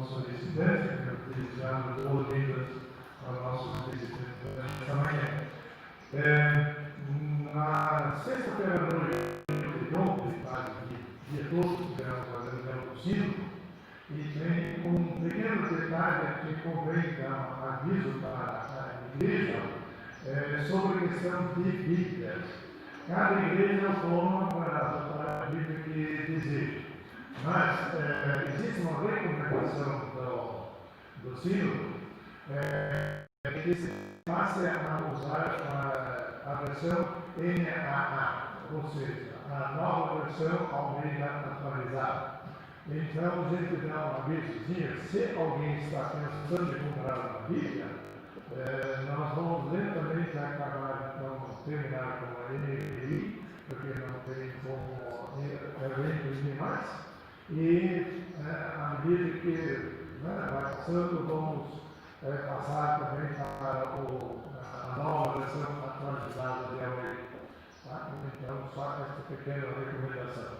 nossos visitantes, desejando boas-vindas aos nossos visitantes nesta manhã. Na sexta-feira à noite, dia todo, tivemos a reunião do sino, e tem um pequeno detalhe que convém dar aviso para a igreja sobre a questão de Bíblias. Cada igreja toma para adotar a Bíblia que deseja. Mas existe uma recomendação do sínodo que se passe a usar a versão NAA, ou seja, a nova versão Almeida atualizada. Então, a gente dá uma avisozinha, se alguém está pensando em comprar uma Bíblia, nós vamos lentamente acabar, então, terminar com a NVI, porque não tem como imprimir mais. E à medida que vai passando, vamos passar também para a nova versão atualizada de Almeida. Tá? Então, só esta pequena recomendação.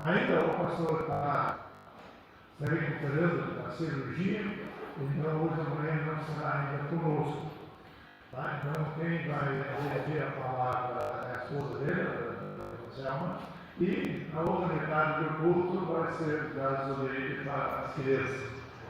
Ainda o pastor está se recuperando da cirurgia, então hoje amanhã não estará ainda conosco. Tá? Então, quem vai dirigir a palavra é a esposa dele, a Selma, e a outra metade do culto vai ser gasolina para as crianças.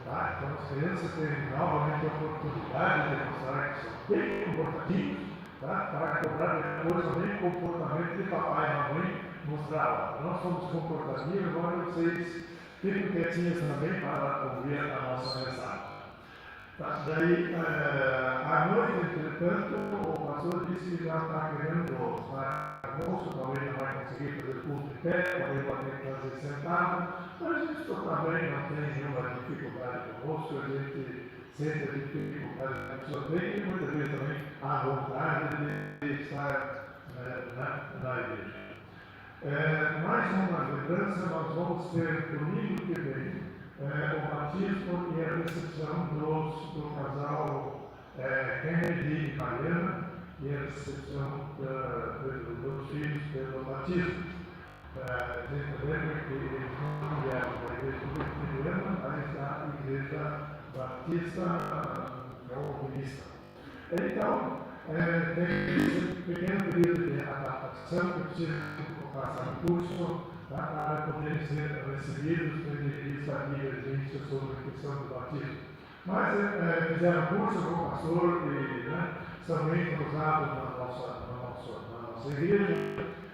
Tá? Então, as crianças têm novamente a oportunidade de mostrar que são bem comportativos, tá? Para cobrar depois também o comportamento de papai e mamãe mostrar. Nós somos comportativos, agora vocês ficam quietinhos também para ouvir a nossa mensagem. Tá? Daí, à noite, entretanto, o pastor disse que já está querendo estar conosco, talvez não vai conseguir fazer culto de pé, talvez vai ter que fazer sentado, mas isso também não tem nenhuma dificuldade conosco, a gente sente a dificuldade que a pessoa tem e muitas vezes também a vontade de estar na igreja. Mais uma lembrança, nós vamos ter domingo que vem o batismo e a recepção do casal Kennedy e Mariana e a recepção dos filhos pelo batismo. A gente lembra que eles não vieram da igreja presbiteriana, mas da igreja batista calvinista. Então, tem esse pequeno período de adaptação que precisa passar no curso para poderem ser recebidos pela estadia sobre a questão do batismo. Mas fizeram curso com o pastor e são bem usados na nossa igreja,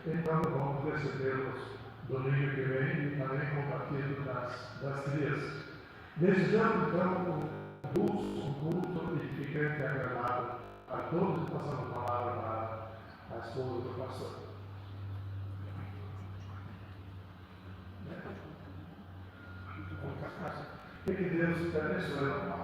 então vamos recebê-los domingo que vem e também com o batismo das crianças. Desejando então um culto edificante e agradável a todos, passando a palavra para a esposa do pastor. Que Deus te abençoe.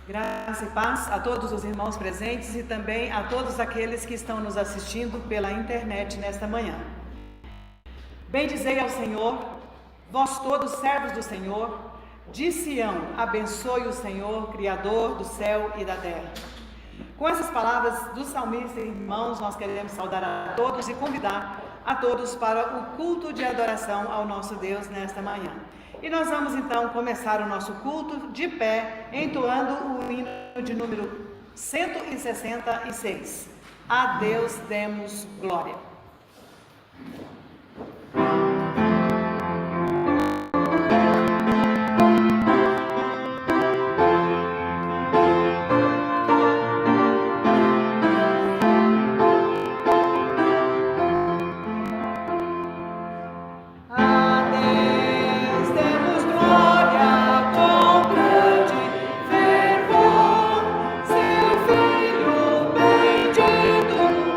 Graça e paz a todos os irmãos presentes e também a todos aqueles que estão nos assistindo pela internet nesta manhã. Bendizei ao Senhor, vós todos servos do Senhor, de Sião, abençoe o Senhor, Criador do céu e da terra. Com essas palavras do salmista, irmãos, nós queremos saudar a todos e convidar a todos para o culto de adoração ao nosso Deus nesta manhã. E nós vamos então começar o nosso culto de pé, entoando o hino de número 166. A Deus demos glória.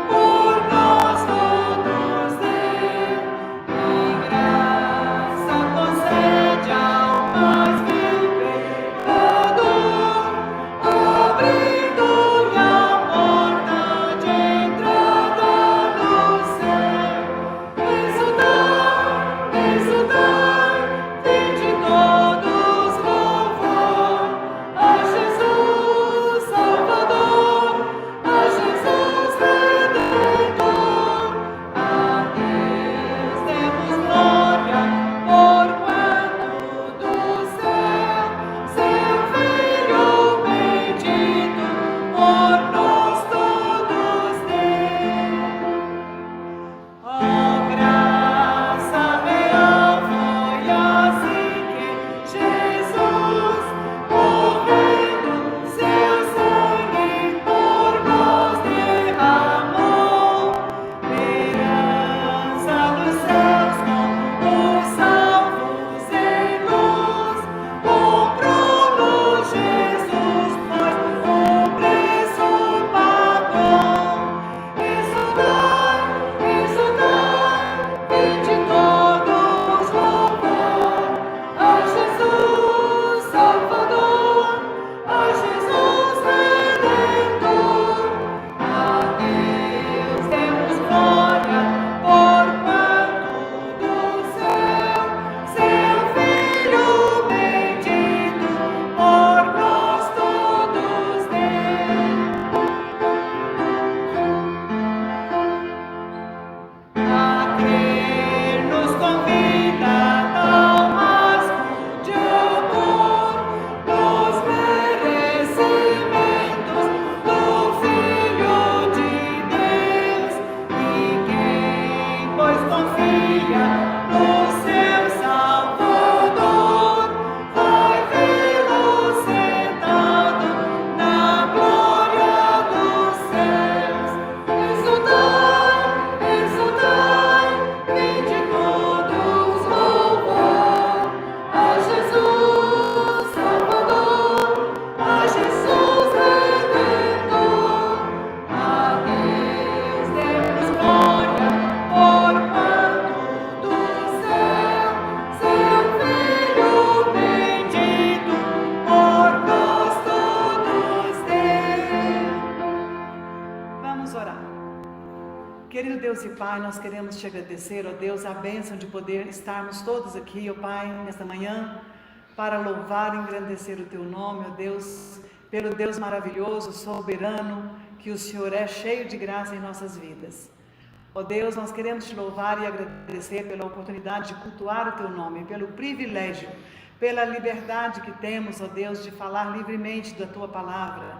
Por nós. Querido Deus e Pai, nós queremos te agradecer, ó Deus, a bênção de poder estarmos todos aqui, ó Pai, nesta manhã, para louvar e engrandecer o teu nome, ó Deus, pelo Deus maravilhoso, soberano, que o Senhor é, cheio de graça em nossas vidas. Ó Deus, nós queremos te louvar e agradecer pela oportunidade de cultuar o teu nome, pelo privilégio, pela liberdade que temos, ó Deus, de falar livremente da tua palavra.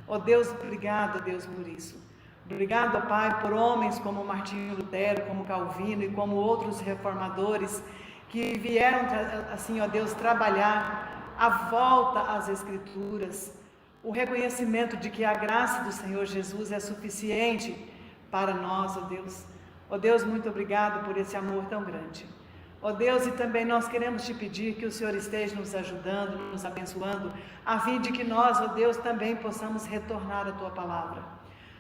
Ó Deus, obrigado, Deus, por isso. Obrigado, ó Pai, por homens como Martinho Lutero, como Calvino e como outros reformadores que vieram, assim, ó Deus, trabalhar a volta às Escrituras, o reconhecimento de que a graça do Senhor Jesus é suficiente para nós, ó Deus. Ó Deus, muito obrigado por esse amor tão grande. Ó Deus, e também nós queremos te pedir que o Senhor esteja nos ajudando, nos abençoando, a fim de que nós, ó Deus, também possamos retornar à tua palavra.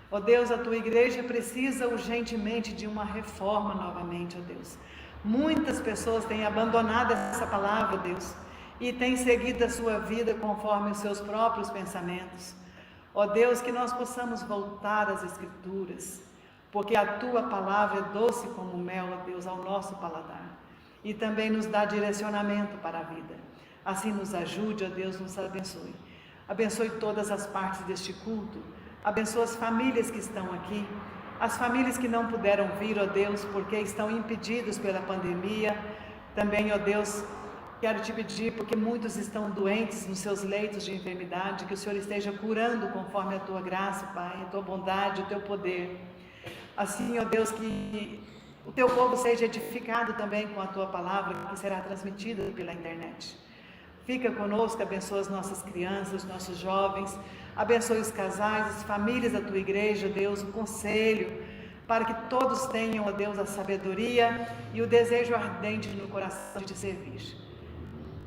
Ó Deus, a tua igreja precisa urgentemente de uma reforma novamente, ó Deus. Muitas pessoas têm abandonado essa palavra, Deus, e têm seguido a sua vida conforme os seus próprios pensamentos. Ó Deus, que nós possamos voltar às Escrituras, porque a tua palavra é doce como mel, ó Deus, ao nosso paladar, e também nos dá direcionamento para a vida. Assim nos ajude, ó Deus, nos abençoe. Abençoe todas as partes deste culto, abençoa as famílias que estão aqui, as famílias que não puderam vir, ó Deus, porque estão impedidos pela pandemia. Também, ó Deus, quero te pedir, porque muitos estão doentes nos seus leitos de enfermidade, que o Senhor esteja curando conforme a tua graça, Pai, a tua bondade, o teu poder. Assim, ó Deus, que o teu povo seja edificado também com a tua palavra, que será transmitida pela internet. Fica conosco, abençoa as nossas crianças, os nossos jovens, abençoe os casais, as famílias da tua igreja, Deus, o conselho, para que todos tenham, ó Deus, a sabedoria e o desejo ardente no coração de te servir.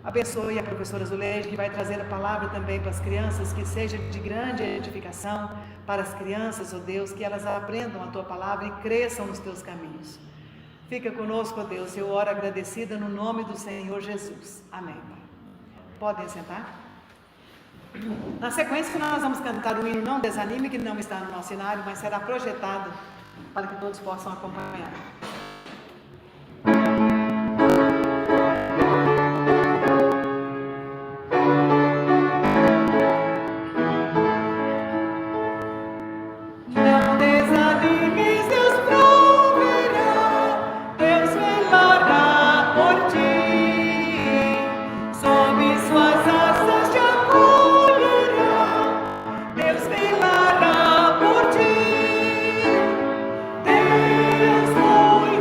Abençoe a professora Zuleide, que vai trazer a palavra também para as crianças, que seja de grande edificação para as crianças, ó Deus, que elas aprendam a tua palavra e cresçam nos teus caminhos. Fica conosco, ó Deus, eu oro agradecida no nome do Senhor Jesus. Amém. Podem sentar. Na sequência, nós vamos cantar o hino Não Desanime, que não está no nosso cenário, mas será projetado para que todos possam acompanhar. Deus foi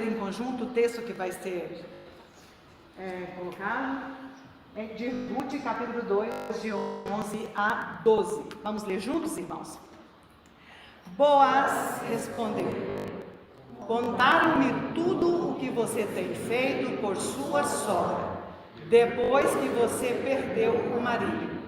em conjunto o texto que vai ser colocado, é de Ruth, capítulo 2, de 11 a 12. Vamos ler juntos, irmãos? Boaz respondeu: contaram-me tudo o que você tem feito por sua sogra, depois que você perdeu o marido,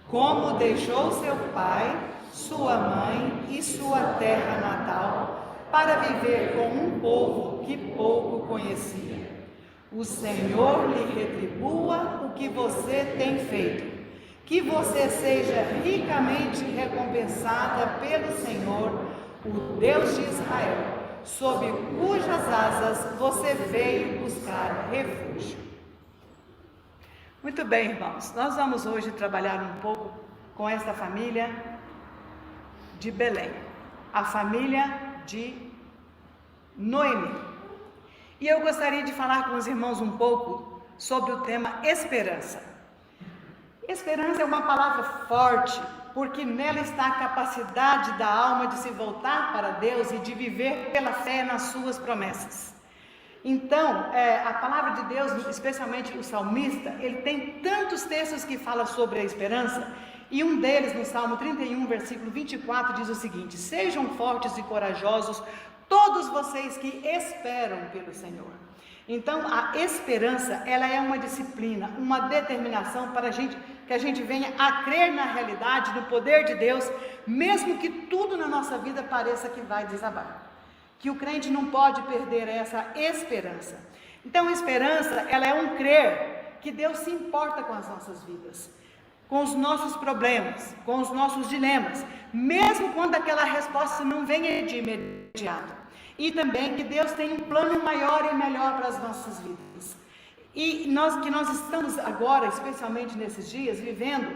como deixou seu pai, sua mãe e sua terra natal, para viver com um povo que pouco conhecia. O Senhor lhe retribua o que você tem feito, que você seja ricamente recompensada pelo Senhor, o Deus de Israel, sob cujas asas você veio buscar refúgio. Muito bem, irmãos, nós vamos hoje trabalhar um pouco com esta família de Belém, a família de Noemi. E eu gostaria de falar com os irmãos um pouco sobre o tema esperança. Esperança é uma palavra forte, porque nela está a capacidade da alma de se voltar para Deus e de viver pela fé nas suas promessas. Então, a palavra de Deus, especialmente o salmista, ele tem tantos textos que falam sobre a esperança, e um deles, no Salmo 31, versículo 24, diz o seguinte: sejam fortes e corajosos todos vocês que esperam pelo Senhor. Então, a esperança, ela é uma disciplina, uma determinação para que a gente venha a crer na realidade, no poder de Deus, mesmo que tudo na nossa vida pareça que vai desabar. Que o crente não pode perder essa esperança. Então, a esperança, ela é um crer que Deus se importa com as nossas vidas, com os nossos problemas, com os nossos dilemas, mesmo quando aquela resposta não venha de imediato. E também que Deus tem um plano maior e melhor para as nossas vidas. E nós estamos agora, especialmente nesses dias, vivendo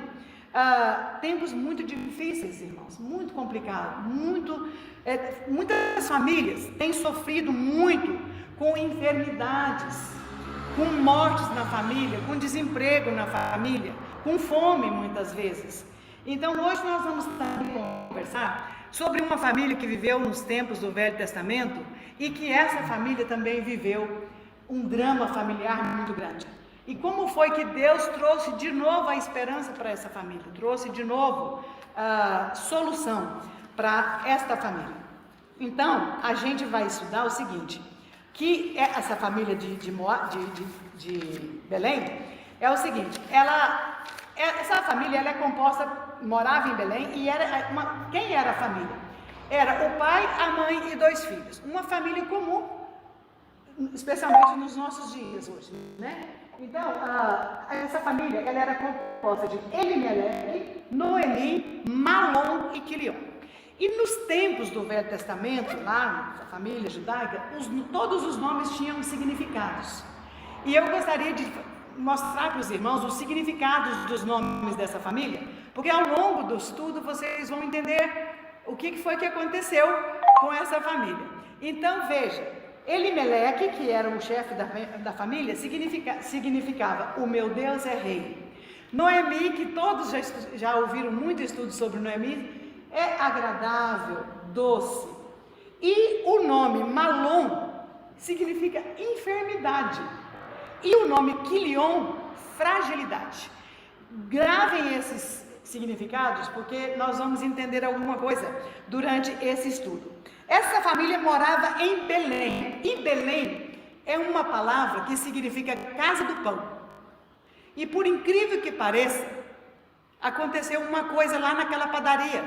tempos muito difíceis, irmãos, muito complicados, muitas famílias têm sofrido muito com enfermidades, com mortes na família, com desemprego na família, com fome muitas vezes. Então hoje nós vamos conversar sobre uma família que viveu nos tempos do Velho Testamento e que essa família também viveu um drama familiar muito grande. E como foi que Deus trouxe de novo a esperança para essa família, trouxe de novo a solução para esta família. Então, a gente vai estudar o seguinte, que essa família de Belém é o seguinte, essa família ela é composta, morava em Belém e quem era a família? Era o pai, a mãe e 2 filhos, uma família comum, especialmente nos nossos dias hoje, né? Então, essa família ela era composta de Elimeleque, Noemi, Malom e Quilion. E nos tempos do Velho Testamento, lá na família judaica, todos os nomes tinham significados. E eu gostaria de mostrar para os irmãos os significados dos nomes dessa família, porque ao longo do estudo vocês vão entender o que foi que aconteceu com essa família. Então veja, Elimeleque, que era o chefe da família, significava o meu Deus é rei. Noemi, que todos já ouviram muito estudo sobre Noemi, é agradável, doce. E o nome Malom significa enfermidade. E o nome Quilion, fragilidade. Gravem esses significados, porque nós vamos entender alguma coisa durante esse estudo. Essa família morava em Belém. E Belém é uma palavra que significa casa do pão. E por incrível que pareça, aconteceu uma coisa lá naquela padaria.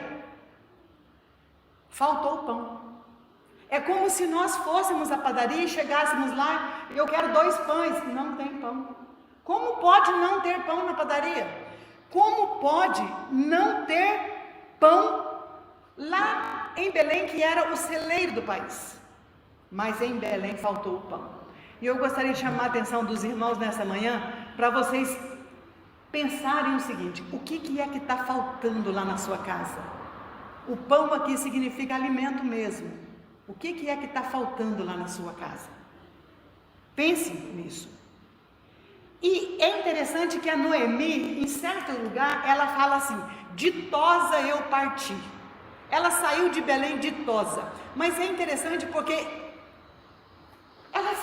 Faltou pão. É como se nós fôssemos à padaria e chegássemos lá, eu quero 2 pães, não tem pão. Como pode não ter pão na padaria? Como pode não ter pão lá em Belém, que era o celeiro do país? Mas em Belém faltou o pão. E eu gostaria de chamar a atenção dos irmãos nessa manhã, para vocês pensarem o seguinte: o que é que está faltando lá na sua casa? O pão aqui significa alimento mesmo. O que é que está faltando lá na sua casa? Pense nisso. E é interessante que a Noemi, em certo lugar, ela fala assim: ditosa eu parti. Ela saiu de Belém ditosa. Mas é interessante porque ela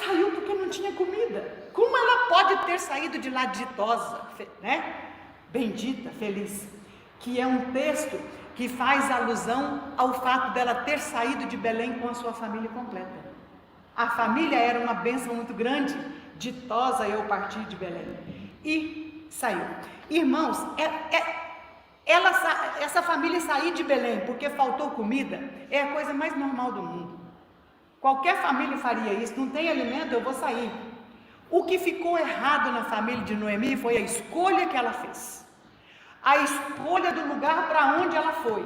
tinha comida. Como ela pode ter saído de lá ditosa, né? Bendita, feliz? Que é um texto que faz alusão ao fato dela ter saído de Belém com a sua família completa. A família era uma bênção muito grande. Ditosa eu parti de Belém. E saiu. Irmãos, essa família sair de Belém porque faltou comida é a coisa mais normal do mundo. Qualquer família faria isso. Não tem alimento, eu vou sair. O que ficou errado na família de Noemi foi a escolha que ela fez. A escolha do lugar para onde ela foi.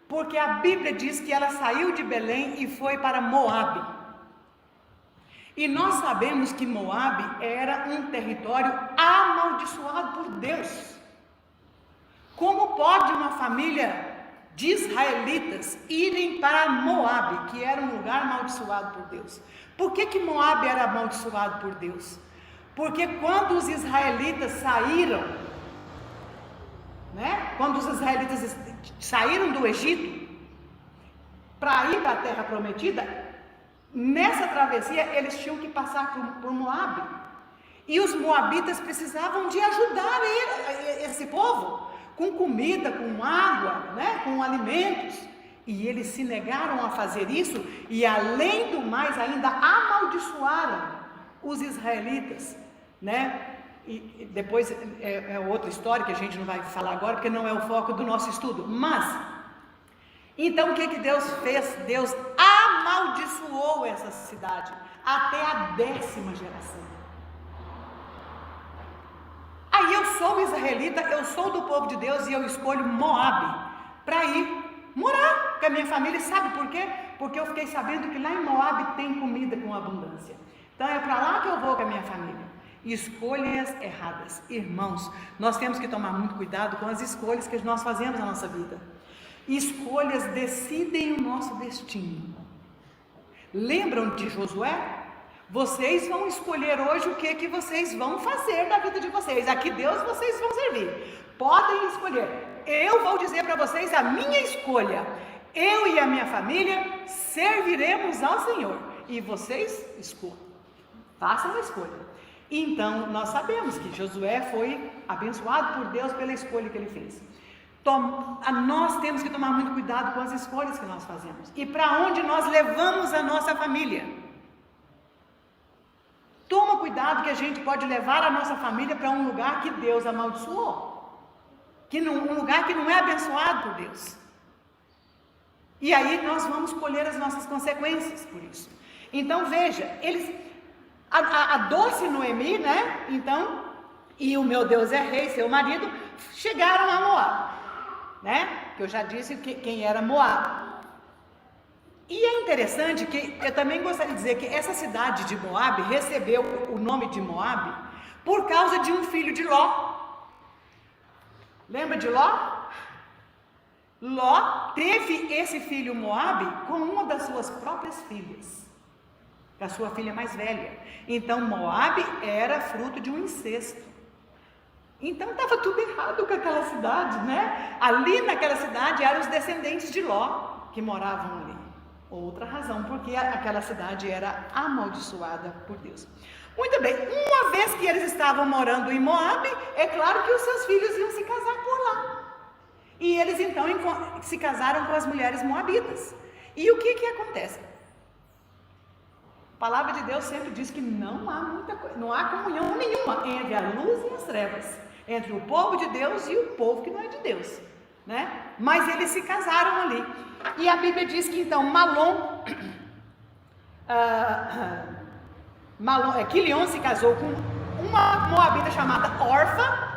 Porque a Bíblia diz que ela saiu de Belém e foi para Moabe. E nós sabemos que Moabe era um território amaldiçoado por Deus. Como pode uma família de israelitas irem para Moabe, que era um lugar amaldiçoado por Deus? Por que Moabe era amaldiçoado por Deus? Porque quando os israelitas saíram, né? Quando os israelitas saíram do Egito para ir para a terra prometida, nessa travessia eles tinham que passar por Moabe. E os moabitas precisavam de ajudar esse povo com comida, com água, né? Com alimentos. E eles se negaram a fazer isso e, além do mais, ainda amaldiçoaram os israelitas, né? E depois é outra história que a gente não vai falar agora, porque não é o foco do nosso estudo. Mas, então o que Deus fez? Deus amaldiçoou essa cidade até a 10ª geração. Aí eu sou israelita, eu sou do povo de Deus e eu escolho Moabe para ir morar com a minha família. Sabe por quê? Porque eu fiquei sabendo que lá em Moabe tem comida com abundância. Então é para lá que eu vou com a minha família. Escolhas erradas. Irmãos, nós temos que tomar muito cuidado com as escolhas que nós fazemos na nossa vida. Escolhas decidem o nosso destino. Lembram de Josué? Vocês vão escolher hoje o que vocês vão fazer da vida de vocês. A que Deus vocês vão servir. Podem escolher. Eu vou dizer para vocês a minha escolha. Eu e a minha família serviremos ao Senhor. E vocês escolham. Façam a escolha. Então, nós sabemos que Josué foi abençoado por Deus pela escolha que ele fez. Nós temos que tomar muito cuidado com as escolhas que nós fazemos. E para onde nós levamos a nossa família. Toma cuidado que a gente pode levar a nossa família para um lugar que Deus amaldiçoou. Um lugar que não é abençoado por Deus. E aí nós vamos colher as nossas consequências por isso. Então veja, a doce Noemi, né? Então, e o meu Deus é rei, seu marido, chegaram a Moabe, né? Que eu já disse quem era Moabe. E é interessante que eu também gostaria de dizer que essa cidade de Moabe recebeu o nome de Moabe por causa de um filho de Ló. Lembra de Ló? Ló teve esse filho Moabe com uma das suas próprias filhas, a sua filha mais velha. Então Moabe era fruto de um incesto. Então estava tudo errado com aquela cidade, né? Ali naquela cidade eram os descendentes de Ló que moravam ali. Outra razão, porque aquela cidade era amaldiçoada por Deus. Muito bem, uma vez que eles estavam morando em Moabe, é claro que os seus filhos iam se casar por lá. E eles então se casaram com as mulheres moabitas. E o que acontece? A palavra de Deus sempre diz que não há comunhão nenhuma entre a luz e as trevas, entre o povo de Deus e o povo que não é de Deus, né? Mas eles se casaram ali. E a Bíblia diz que então Quilion se casou com uma moabita chamada Orfa,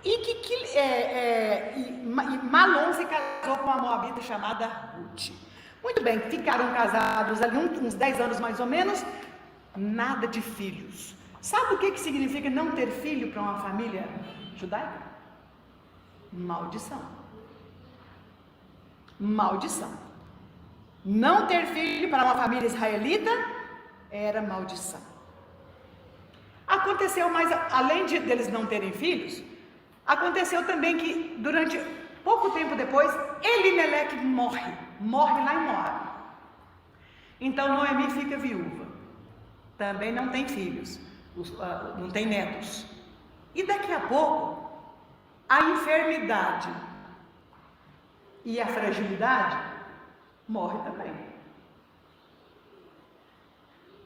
e Malom se casou com uma moabita chamada Ruth. Muito bem, ficaram casados ali uns 10 anos mais ou menos, nada de filhos. Sabe o que significa não ter filho para uma família judaica? Maldição. Maldição. Não ter filho para uma família israelita era maldição. Aconteceu mais, além deles não terem filhos, aconteceu também que durante pouco tempo depois, Elimeleque morre lá em Moabe. Então Noemi fica viúva. também não tem filhos, não tem netos. E daqui a pouco, a enfermidade e a fragilidade morre também.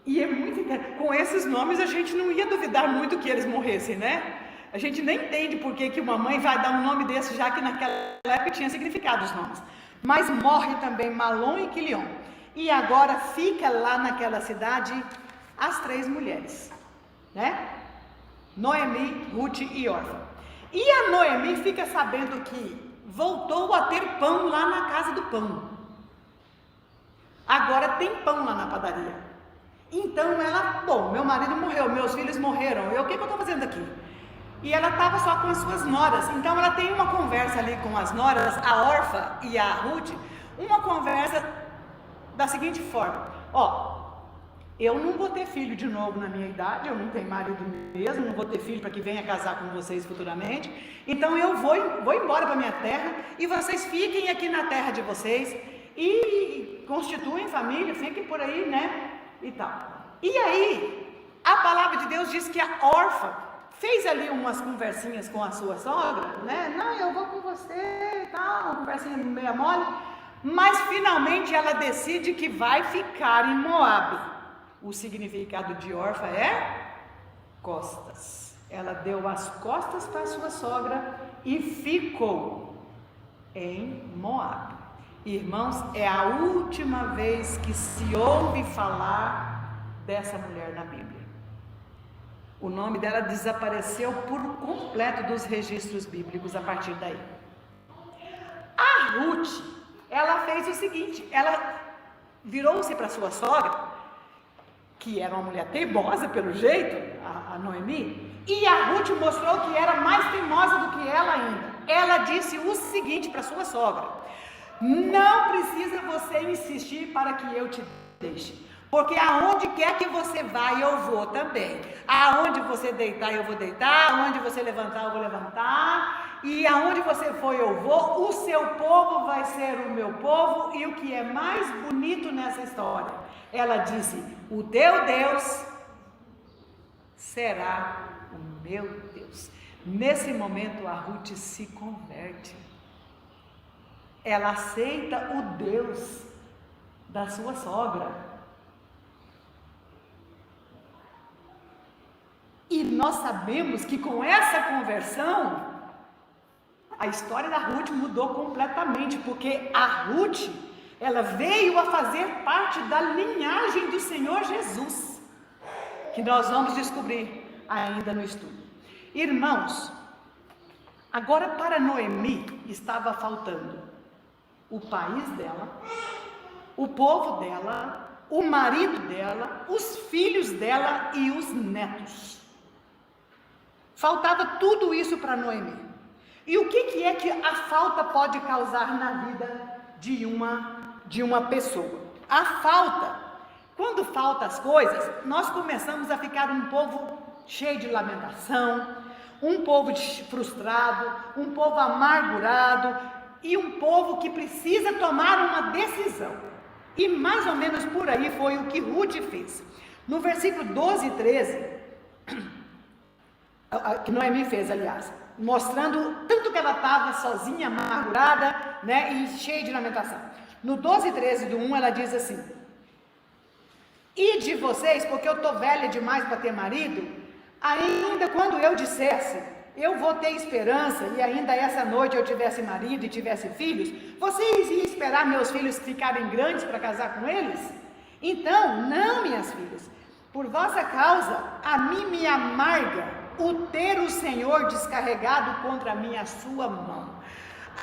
E é muito interessante. Com esses nomes a gente não ia duvidar muito que eles morressem, né? A gente nem entende por que uma mãe vai dar um nome desse, já que naquela época tinha significado os nomes. Mas morre também Malom e Quilion. E agora fica lá naquela cidade as 3 mulheres, né? Noemi, Ruth e Orfa. E a Noemi fica sabendo que voltou a ter pão lá na casa do pão. Agora tem pão lá na padaria. Então ela, bom, meu marido morreu, meus filhos morreram, o que eu estou fazendo aqui? E ela estava só com as suas noras. Então ela tem uma conversa ali com as noras, a Orfa e a Ruth, uma conversa da seguinte forma: eu não vou ter filho de novo na minha idade, eu não tenho marido mesmo, não vou ter filho para que venha casar com vocês futuramente, então eu vou embora para minha terra e vocês fiquem aqui na terra de vocês e constituem família, fiquem por aí, né? E tal. E aí, a palavra de Deus diz que a Orfa fez ali umas conversinhas com a sua sogra, né? Não, eu vou com você e tal, uma conversinha meio mole, mas finalmente ela decide que vai ficar em Moabe. O significado de Orfa é costas. Ela deu as costas para a sua sogra e ficou em Moabe. Irmãos, é a última vez que se ouve falar dessa mulher na Bíblia. O nome dela desapareceu por completo dos registros bíblicos a partir daí. A Ruth, ela fez o seguinte: ela virou-se para sua sogra, que era uma mulher teimosa pelo jeito, a Noemi, e a Ruth mostrou que era mais teimosa do que ela ainda. Ela disse o seguinte para sua sogra: não precisa você insistir para que eu te deixe, porque aonde quer que você vá, eu vou também. Aonde você deitar, eu vou deitar. Aonde você levantar, eu vou levantar. E aonde você for, eu vou. O seu povo vai ser o meu povo. E o que é mais bonito nessa história, ela disse: o teu Deus será o meu Deus. Nesse momento a Ruth se converte. Ela aceita o Deus da sua sogra. E nós sabemos que com essa conversão, a história da Ruth mudou completamente, porque a Ruth, ela veio a fazer parte da linhagem do Senhor Jesus, que nós vamos descobrir ainda no estudo. Irmãos, agora para Noemi estava faltando o país dela, o povo dela, o marido dela, os filhos dela e os netos. Faltava tudo isso para Noemi. E o que é que a falta pode causar na vida de uma pessoa? A falta, quando faltam as coisas, nós começamos a ficar um povo cheio de lamentação, um povo frustrado, um povo amargurado, e um povo que precisa tomar uma decisão. E mais ou menos por aí foi o que Ruth fez. No versículo 12 e 13, que Noemi fez, aliás, mostrando tanto que ela estava sozinha, amargurada, né, e cheia de lamentação. No 12 e 13 do 1, ela diz assim: e de vocês, porque eu estou velha demais para ter marido, ainda quando eu dissesse, eu vou ter esperança, e ainda essa noite eu tivesse marido e tivesse filhos, vocês iam esperar meus filhos ficarem grandes para casar com eles? Então, não, minhas filhas, por vossa causa, a mim me amarga o ter o Senhor descarregado contra mim a sua mão.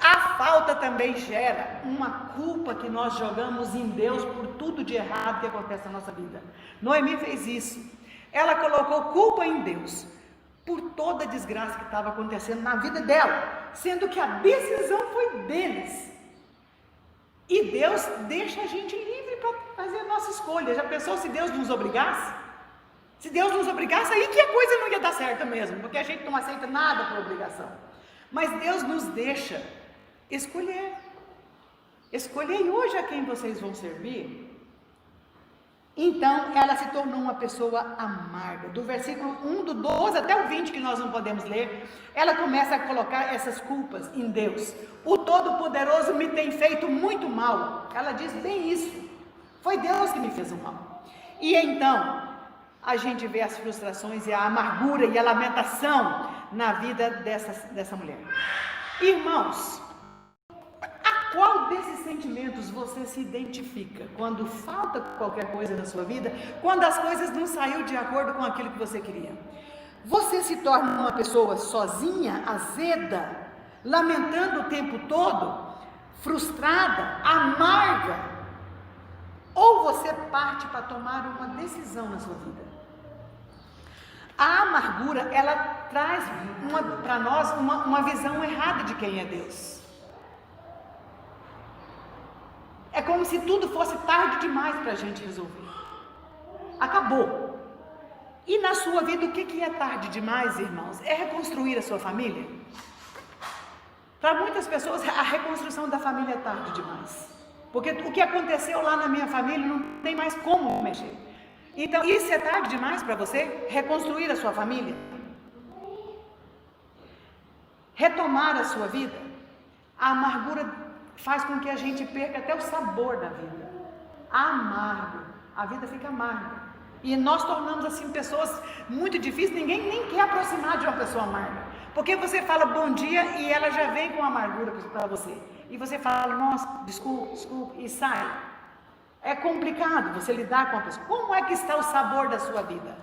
A falta também gera uma culpa que nós jogamos em Deus por tudo de errado que acontece na nossa vida. Noemi fez isso. Ela colocou culpa em Deus por toda a desgraça que estava acontecendo na vida dela, sendo que a decisão foi deles. E Deus deixa a gente livre para fazer a nossa escolha. Já pensou se Deus nos obrigasse? Se Deus nos obrigasse, aí que a coisa não ia dar certo mesmo, porque a gente não aceita nada por obrigação. Mas Deus nos deixa escolher. Escolhei hoje a quem vocês vão servir. Então ela se tornou uma pessoa amarga. Do versículo 1, do 12 até o 20, que nós não podemos ler, ela começa a colocar essas culpas em Deus. O Todo-Poderoso me tem feito muito mal. Ela diz bem isso. Foi Deus que me fez o mal. E então a gente vê as frustrações e a amargura e a lamentação na vida dessa mulher. Irmãos, qual desses sentimentos você se identifica quando falta qualquer coisa na sua vida, quando as coisas não saíram de acordo com aquilo que você queria? Você se torna uma pessoa sozinha, azeda, lamentando o tempo todo, frustrada, amarga? Ou você parte para tomar uma decisão na sua vida? A amargura, ela traz para nós uma visão errada de quem é Deus. É como se tudo fosse tarde demais para a gente resolver. Acabou. E na sua vida, o que é tarde demais, irmãos? É reconstruir a sua família? Para muitas pessoas, a reconstrução da família é tarde demais. Porque o que aconteceu lá na minha família não tem mais como mexer. Então, isso é tarde demais para você? Reconstruir a sua família? Retomar a sua vida? A amargura faz com que a gente perca até o sabor da vida. Amargo. A vida fica amarga. E nós tornamos assim pessoas muito difíceis. Ninguém nem quer aproximar de uma pessoa amarga. Porque você fala bom dia e ela já vem com amargura para você. E você fala, nossa, desculpa, e sai. É complicado você lidar com a pessoa. Como é que está o sabor da sua vida?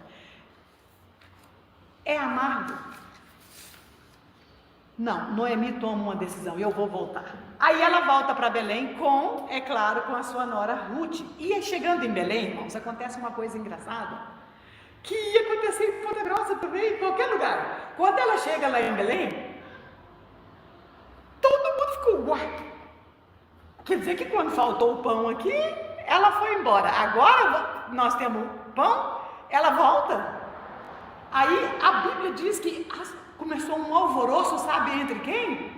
É amargo. Não, Noemi toma uma decisão, eu vou voltar. Aí ela volta para Belém é claro, com a sua nora Ruth. E chegando em Belém, irmãos, acontece uma coisa engraçada, que ia acontecer em Ponta Grossa também, em qualquer lugar. Quando ela chega lá em Belém, todo mundo ficou, uai. Quer dizer que quando faltou o pão aqui, ela foi embora. Agora nós temos pão, ela volta. Aí a Bíblia diz que começou um alvoroço, sabe entre quem?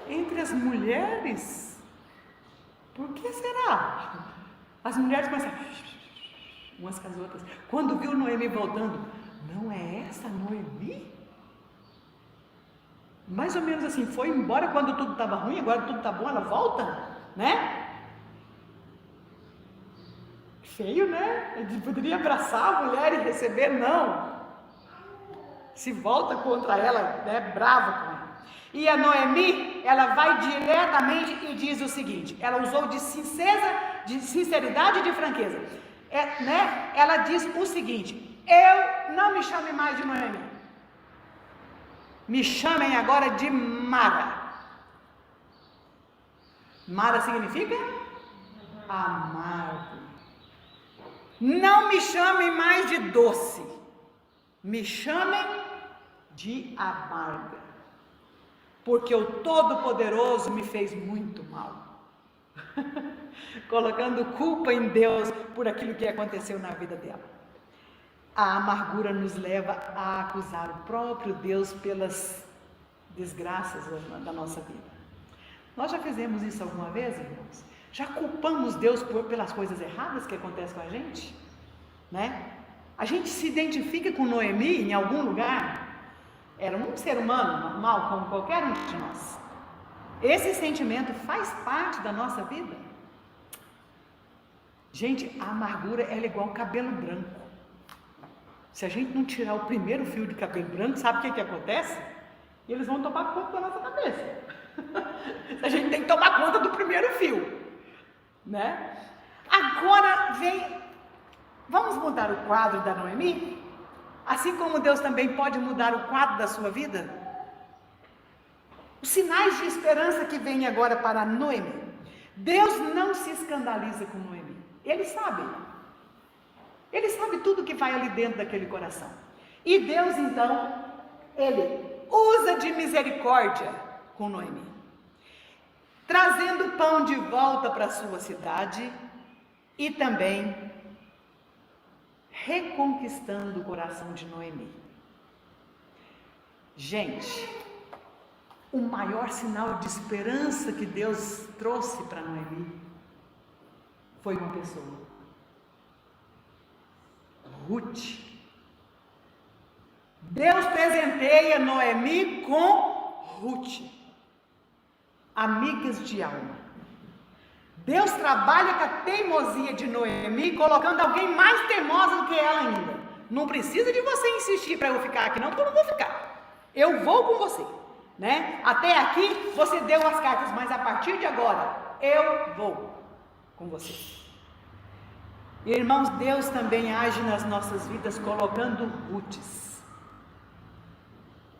Entre as mulheres. Por que será? As mulheres começaram umas com as outras. Quando viu Noemi voltando, não é essa Noemi? Mais ou menos assim, foi embora quando tudo estava ruim, agora tudo está bom, ela volta, né? Feio, né? Ele poderia abraçar a mulher e receber, não. Se volta contra ela, né, brava com ela. E a Noemi, ela vai diretamente e diz o seguinte, ela usou de sinceridade e de franqueza, né? Ela diz o seguinte, não me chame mais de Noemi, me chamem agora de Mara. Mara significa amargo. Não me chamem mais de doce, me chamem de amarga, porque o Todo-Poderoso me fez muito mal. Colocando culpa em Deus por aquilo que aconteceu na vida dela. A amargura nos leva a acusar o próprio Deus pelas desgraças da nossa vida. Nós já fizemos isso alguma vez, irmãos? Já culpamos Deus pelas coisas erradas que acontecem com a gente? Né? A gente se identifica com Noemi em algum lugar? Era um ser humano normal, como qualquer um de nós. Esse sentimento faz parte da nossa vida. Gente, a amargura ela é igual cabelo branco. Se a gente não tirar o primeiro fio de cabelo branco, sabe o que acontece? Eles vão tomar conta da nossa cabeça. A gente tem que tomar conta do primeiro fio, né? Agora vamos mudar o quadro da Noemi? Assim como Deus também pode mudar o quadro da sua vida? Os sinais de esperança que vêm agora para Noemi. Deus não se escandaliza com Noemi. Ele sabe tudo que vai ali dentro daquele coração. E Deus então, Ele usa de misericórdia com Noemi, trazendo pão de volta para a sua cidade e também reconquistando o coração de Noemi. Gente, o maior sinal de esperança que Deus trouxe para Noemi foi uma pessoa. Ruth. Deus presenteia Noemi com Ruth, amigas de alma. Deus trabalha com a teimosia de Noemi, colocando alguém mais teimosa do que ela ainda. Não precisa de você insistir para eu ficar aqui não, porque eu não vou ficar. Eu vou com você, né? Até aqui você deu as cartas, mas a partir de agora eu vou com você. Irmãos, Deus também age nas nossas vidas colocando Ruths.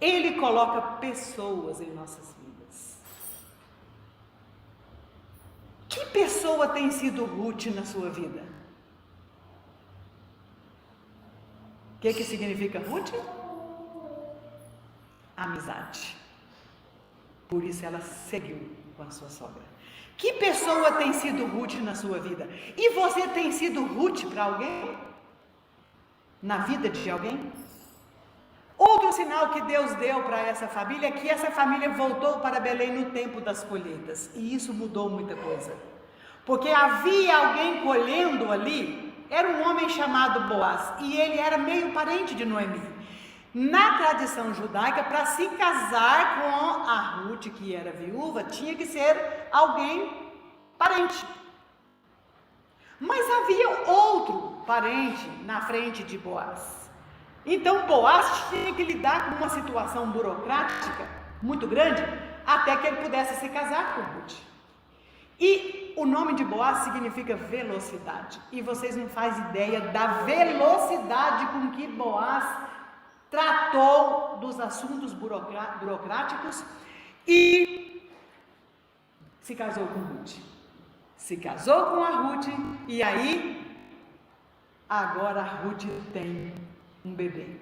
Ele coloca pessoas em nossas vidas. Que pessoa tem sido Ruth na sua vida? O que significa Ruth? Amizade. Por isso ela seguiu com a sua sogra. Que pessoa tem sido Ruth na sua vida? E você tem sido Ruth para alguém? Na vida de alguém? Outro sinal que Deus deu para essa família é que essa família voltou para Belém no tempo das colheitas. E isso mudou muita coisa. Porque havia alguém colhendo ali, era um homem chamado Boaz, e ele era meio parente de Noemi. Na tradição judaica, para se casar com a Ruth, que era viúva, tinha que ser alguém parente. Mas havia outro parente na frente de Boaz. Então Boaz tinha que lidar com uma situação burocrática muito grande até que ele pudesse se casar com Ruth. E o nome de Boaz significa velocidade. E vocês não fazem ideia da velocidade com que Boaz tratou dos assuntos burocráticos e se casou com Ruth. Se casou com a Ruth e aí agora a Ruth tem um bebê.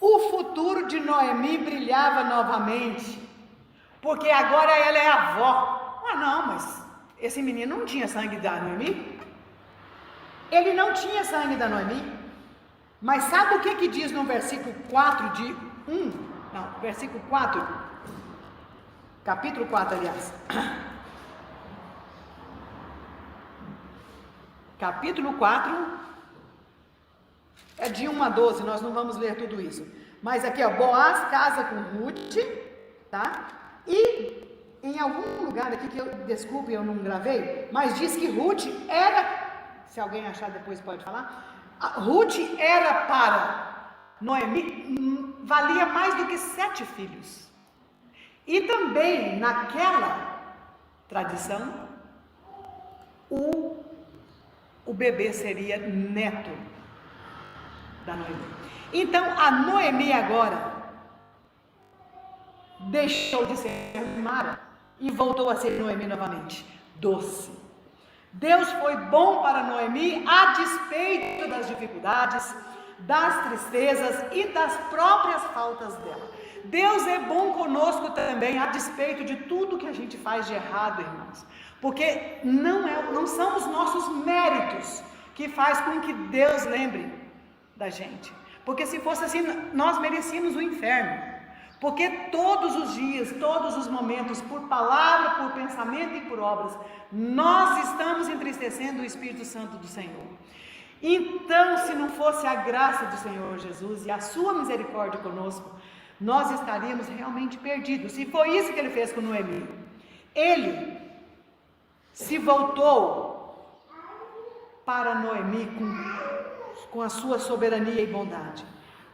O futuro de Noemi brilhava novamente, porque agora ela é avó. Ah, não, mas esse menino não tinha sangue da Noemi? Ele não tinha sangue da Noemi. Mas sabe o que diz no versículo 4 de 1? Não, versículo 4. Capítulo 4, aliás. Capítulo 4. É de 1 a 12, nós não vamos ler tudo isso. Mas aqui, ó, Boaz casa com Ruth, tá? E em algum lugar aqui que desculpe, eu não gravei, mas diz que Ruth era, se alguém achar depois pode falar, Ruth era para Noemi, valia mais do que 7 filhos. E também naquela tradição, o bebê seria neto da Noemi. Então a Noemi agora deixou de ser Mara e voltou a ser Noemi novamente, doce. Deus foi bom para Noemi a despeito das dificuldades, das tristezas e das próprias faltas dela. Deus é bom conosco também a despeito de tudo que a gente faz de errado, irmãos, porque não são os nossos méritos que faz com que Deus lembre da gente, porque se fosse assim nós merecíamos o inferno, porque todos os dias, todos os momentos, por palavra, por pensamento e por obras, nós estamos entristecendo o Espírito Santo do Senhor. Então, se não fosse a graça do Senhor Jesus e a sua misericórdia conosco, nós estaríamos realmente perdidos. E foi isso que ele fez com Noemi. Ele se voltou para Noemi com a sua soberania e bondade,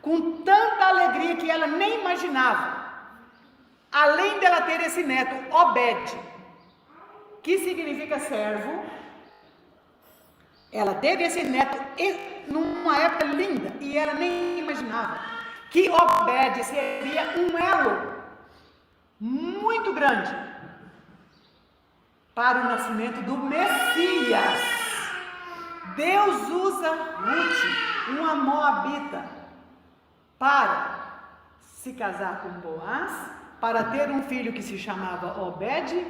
com tanta alegria que ela nem imaginava. Além dela ter esse neto, Obed, que significa servo, ela teve esse neto numa época linda, e ela nem imaginava que Obed seria um elo muito grande para o nascimento do Messias. Deus usa Ruth, uma moabita, para se casar com Boaz, para ter um filho que se chamava Obed,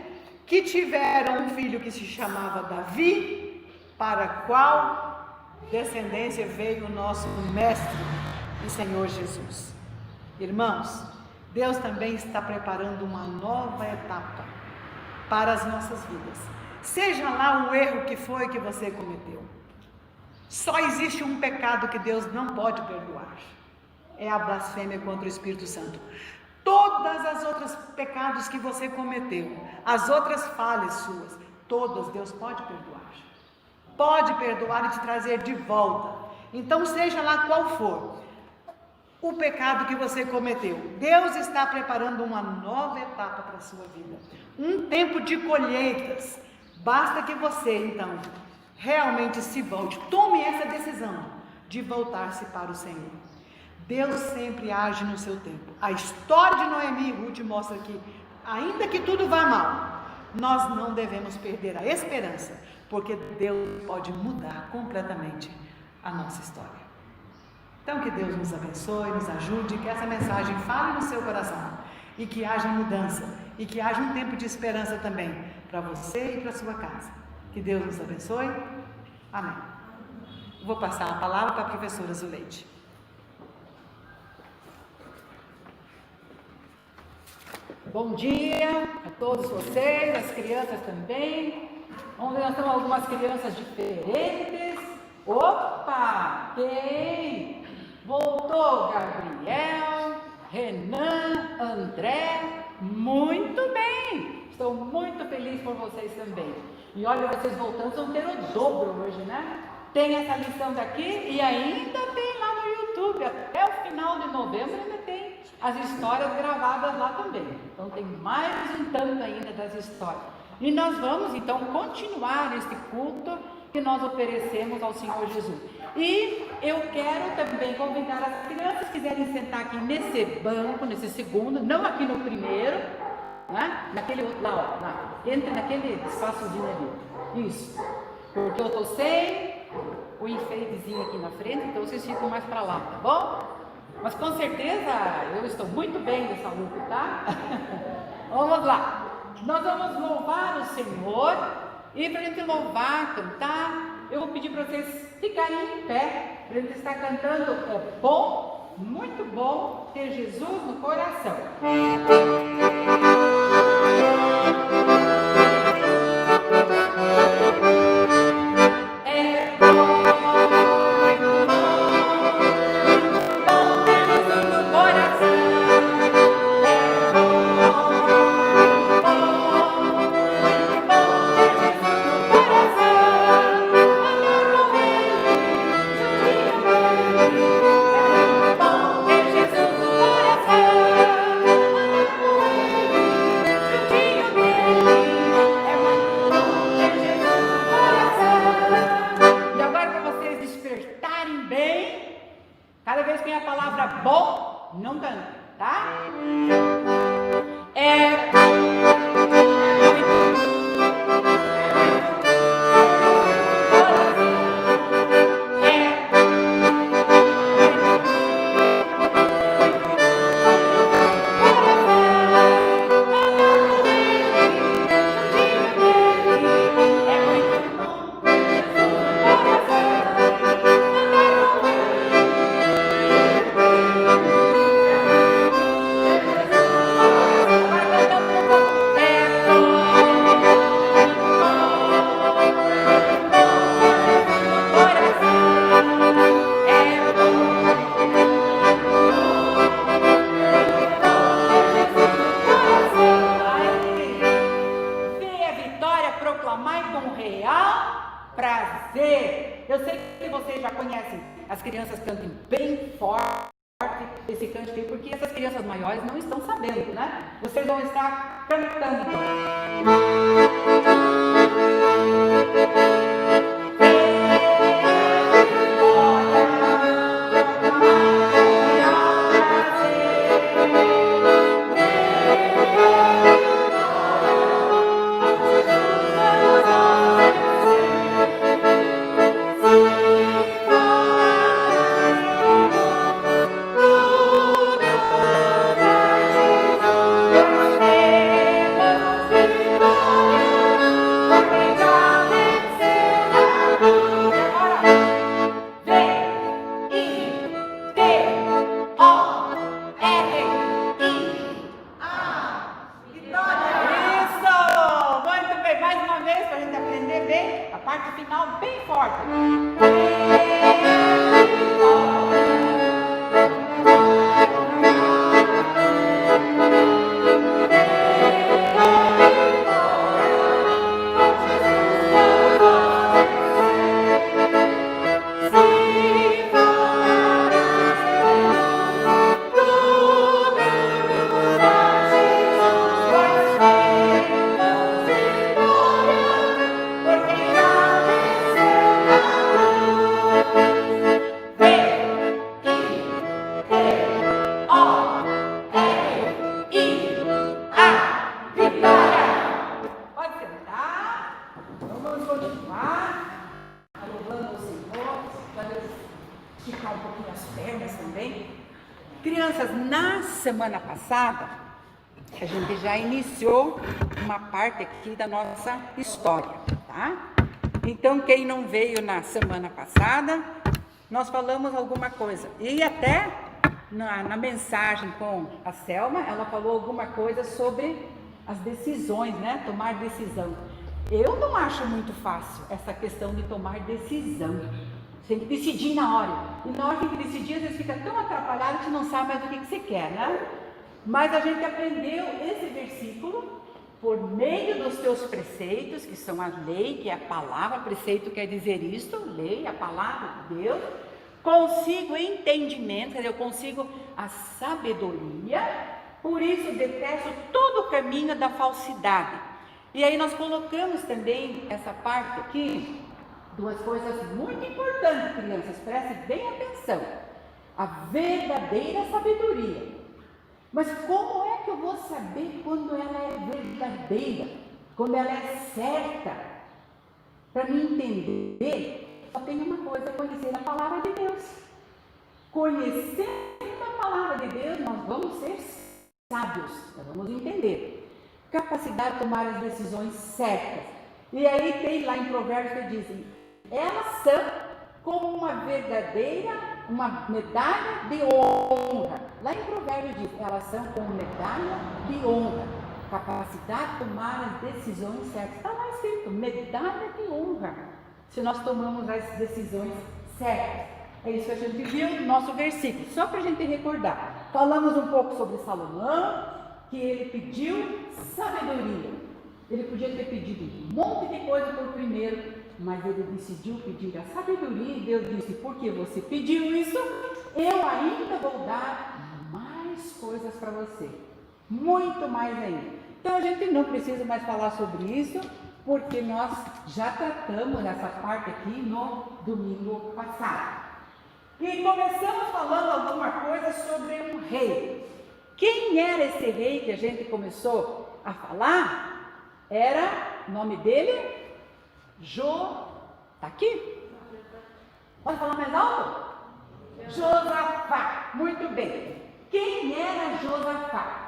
que tiveram um filho que se chamava Davi, para qual descendência veio o nosso mestre e Senhor Jesus. Irmãos, Deus também está preparando uma nova etapa para as nossas vidas. Seja lá o erro que foi que você cometeu, Só existe um pecado que Deus não pode perdoar. É a blasfêmia contra o Espírito Santo. Todas as outras pecados que você cometeu, as outras falhas suas, todas Deus pode perdoar. Pode perdoar e te trazer de volta. Então, seja lá qual for o pecado que você cometeu, Deus está preparando uma nova etapa para a sua vida. Um tempo de colheitas. Basta que você, então, realmente se volte. Tome essa decisão de voltar-se para o Senhor. Deus sempre age no seu tempo. A história de Noemi e Ruth mostra que, ainda que tudo vá mal, nós não devemos perder a esperança, porque Deus pode mudar completamente a nossa história. Então, que Deus nos abençoe, nos ajude, que essa mensagem fale no seu coração e que haja mudança e que haja um tempo de esperança também para você e para a sua casa. Que Deus nos abençoe. Amém. Vou passar a palavra para a professora Zuleide. Bom dia a todos vocês, as crianças também. Vamos ver, nós temos algumas crianças diferentes. Opa! Quem? Voltou Gabriel, Renan, André. Muito bem! Estou muito feliz por vocês também. E olha, vocês voltando, vão ter o dobro hoje, né? Tem essa lição daqui e ainda tem lá no YouTube. Até o final de novembro ainda tem as histórias gravadas lá também. Então tem mais um tanto ainda das histórias. E nós vamos então continuar este culto que nós oferecemos ao Senhor Jesus. E eu quero também convidar as crianças que quiserem sentar aqui nesse banco, nesse segundo, não aqui no primeiro, né? Naquele outro lá, ó, lá. Entre naquele espaçozinho ali. Isso. Porque eu estou sem o enfeitezinho aqui na frente, então vocês ficam mais para lá, tá bom? Mas com certeza eu estou muito bem dessa luta, tá? Vamos lá. Nós vamos louvar o Senhor. E para a gente louvar, cantar, eu vou pedir para vocês ficarem em pé, para a gente estar cantando. É bom, muito bom ter Jesus no coração. Cada vez que tem a palavra bom, não canta, tá? Eu sei que vocês já conhecem, as crianças cantam bem forte esse cântico aí, porque essas crianças maiores não estão sabendo, né? Vocês vão estar cantando então. aqui as pernas também. Crianças, na semana passada, a gente já iniciou uma parte aqui da nossa história, tá? Então, quem não veio na semana passada, nós falamos alguma coisa. E até na mensagem com a Selma, ela falou alguma coisa sobre as decisões, né? Tomar decisão. Eu não acho muito fácil essa questão de tomar decisão. Você tem que decidir na hora. E na hora que decidir, às vezes fica tão atrapalhado que você não sabe mais o que você quer, né? Mas a gente aprendeu esse versículo por meio dos teus preceitos, que são a lei, que é a palavra. Preceito quer dizer isto, lei, a palavra de Deus. Consigo entendimento, quer dizer, eu consigo a sabedoria. Por isso detesto todo o caminho da falsidade. E aí nós colocamos também essa parte aqui, duas coisas muito importantes, crianças, prestem bem atenção. A verdadeira sabedoria. Mas como é que eu vou saber quando ela é verdadeira? Quando ela é certa? Para me entender, só tem uma coisa: conhecer a palavra de Deus. Conhecendo a palavra de Deus, nós vamos ser sábios, nós vamos entender. Capacidade de tomar as decisões certas. E aí tem lá em Provérbios que dizem: elas são como uma verdadeira, uma medalha de honra. Lá em Provérbios diz: elas são como medalha de honra. Capacidade de tomar as decisões certas. Está lá escrito, medalha de honra, se nós tomamos as decisões certas. É isso que a gente viu no nosso versículo, só para a gente recordar. Falamos um pouco sobre Salomão, que ele pediu sabedoria. Ele podia ter pedido um monte de coisa por primeiro, mas ele decidiu pedir a sabedoria, e Deus disse: porque você pediu isso, eu ainda vou dar mais coisas para você, muito mais ainda. Então a gente não precisa mais falar sobre isso, porque nós já tratamos essa parte aqui no domingo passado. E começamos falando alguma coisa sobre um rei. Quem era esse rei que a gente começou a falar? Era, o nome dele? Está aqui? Pode falar mais alto? Josafá. Muito bem. Quem era Josafá?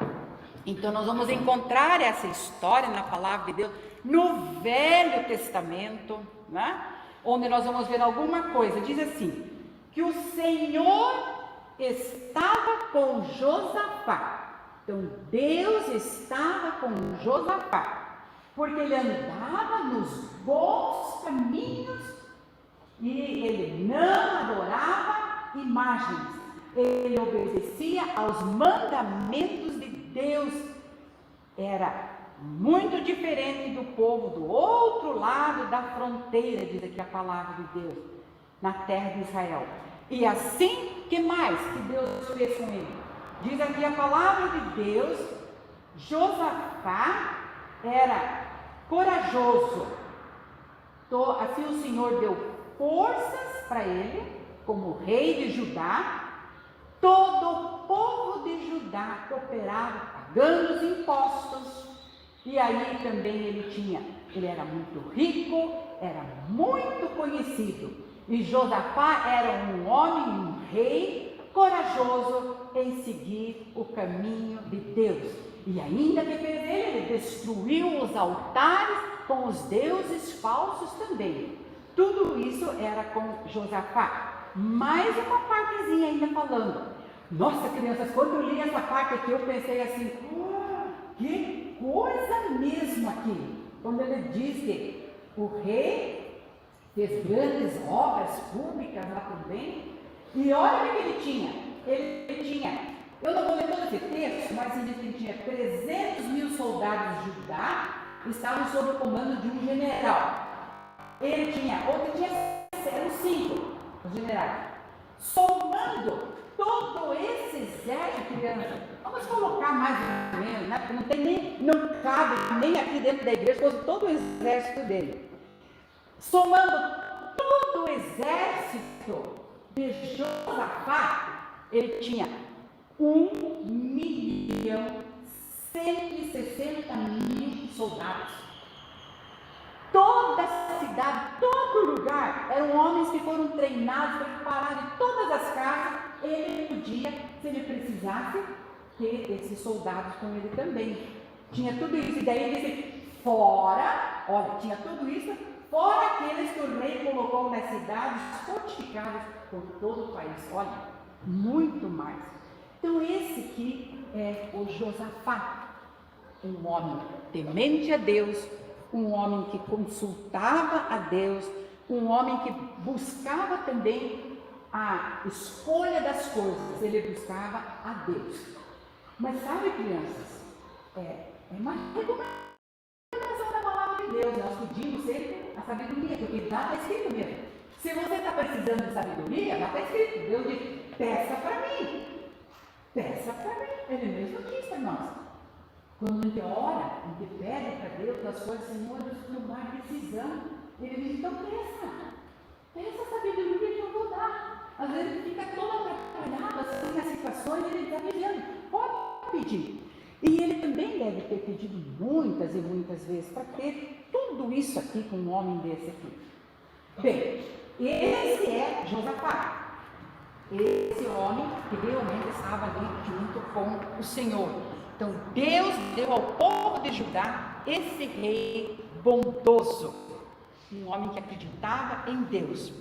Então nós vamos encontrar essa história na palavra de Deus no Velho Testamento, né? Onde nós vamos ver alguma coisa. Diz assim, que o Senhor estava com Josafá. Então Deus estava com Josafá, porque ele andava nos bons caminhos e ele não adorava imagens. Ele obedecia aos mandamentos de Deus. Era muito diferente do povo do outro lado da fronteira, diz aqui a palavra de Deus, na terra de Israel. E assim, que mais que Deus fez com ele? Diz aqui a palavra de Deus: Josafá era corajoso. Assim o Senhor deu forças para ele, como rei de Judá. Todo o povo de Judá cooperava, pagando os impostos. E aí também ele era muito rico, era muito conhecido. E Josafá era um homem, um rei corajoso em seguir o caminho de Deus. E ainda que fez ele destruiu os altares com os deuses falsos também. Tudo isso era com Josafá. Mais uma partezinha ainda falando. Nossa, crianças, quando eu li essa parte aqui, eu pensei assim, que coisa mesmo aqui. Quando ele diz que o rei fez grandes obras públicas lá também. E olha o que ele tinha. Ele tinha, eu não vou ler todo esse texto, mas ele diz que ele tinha 300 mil soldados de Judá, estavam sob o comando de um general. Eram 5 os generais. Somando todo esse exército, criança, vamos colocar mais ou menos, né? Porque não cabe nem aqui dentro da igreja, fosse todo o exército dele. Somando todo o exército de Josafá, ele tinha 1.160.000 soldados. Toda a cidade, toda todo lugar. Eram homens que foram treinados, preparados em todas as casas. Ele podia, se ele precisasse, ter esses soldados com ele também. Tinha tudo isso. E daí ele disse, fora, olha, tinha tudo isso, fora aqueles que o rei colocou nas cidades fortificadas por todo o país. Olha, muito mais. Então esse aqui é o Josafá, um homem temente a Deus, um homem que consultava a Deus, um homem que buscava também a escolha das coisas, ele buscava a Deus. Mas sabe, crianças, é uma recomendação da palavra de Deus. Nós pedimos sempre a sabedoria, porque lá está escrito mesmo. Se você está precisando de sabedoria, lá está escrito. Deus diz, peça para mim. Peça para mim. Ele mesmo diz para nós. Quando a gente ora, a gente pede para Deus as coisas, Senhor, Deus, não vai precisando. Ele diz, então peça. Peça a sabedoria que eu vou dar. Às vezes ele fica todo atrapalhado, assim, nas situações, ele está dizendo, pode pedir. E ele também deve ter pedido muitas e muitas vezes para ter tudo isso aqui com um homem desse aqui. Bem, esse é Josafá. Esse homem que realmente estava ali junto com o Senhor. Então Deus deu ao povo de Judá esse rei bondoso. Um homem que acreditava em Deus.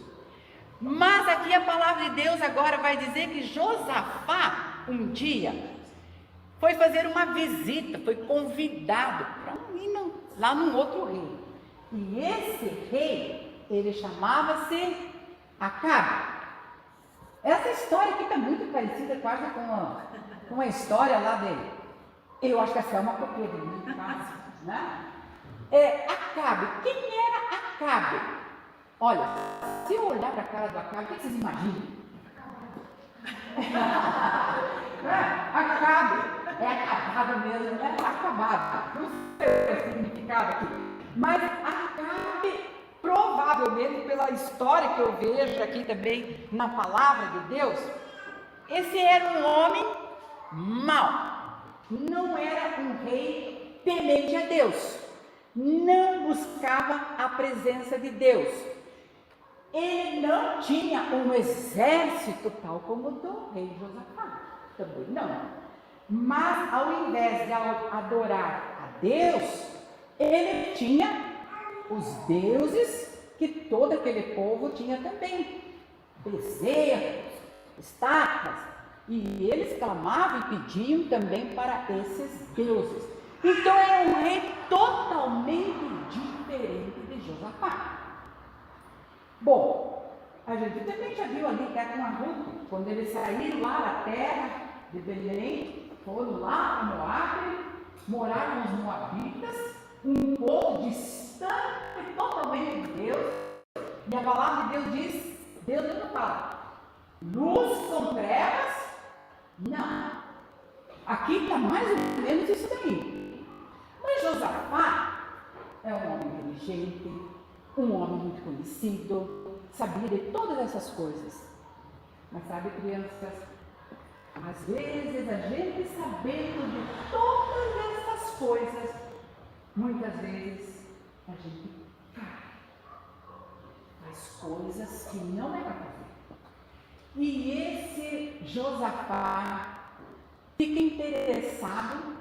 Mas aqui a palavra de Deus agora vai dizer que Josafá, um dia, foi fazer uma visita, foi convidado para ir lá num outro rei. E esse rei, ele chamava-se Acabe. Essa história aqui está muito parecida quase com a história lá dele. Eu acho que essa é uma cópia de mim, né? Acabe. Quem era Acabe? Olha, se eu olhar para a cara do Acabe, o que vocês imaginam? Acabe. É acabado mesmo, é acabado. Não sei o significado aqui. Mas Acabe, provavelmente, pela história que eu vejo aqui também na palavra de Deus, esse era um homem mau. Não era um rei temente a Deus. Não buscava a presença de Deus. Ele não tinha um exército tal como o do rei Josafá. Também não. Mas ao invés de adorar a Deus, ele tinha os deuses que todo aquele povo tinha também. Bezerros, estátuas. E eles clamavam e pediam também para esses deuses. Então era um rei totalmente diferente de Josafá. Bom, a gente também já viu ali até com a Ruth, quando eles saíram lá da terra de Belém, foram lá para Moabe, moraram os moabitas, um povo distante totalmente de Deus, e a palavra de Deus diz, Deus não fala, luz com trevas, não. Aqui está mais ou menos isso daí. Mas Josafá é um homem inteligente, um homem muito conhecido, sabia de todas essas coisas. Mas sabe, crianças, às vezes a gente sabendo de todas essas coisas, muitas vezes a gente faz coisas que não é para fazer. E esse Josafá fica interessado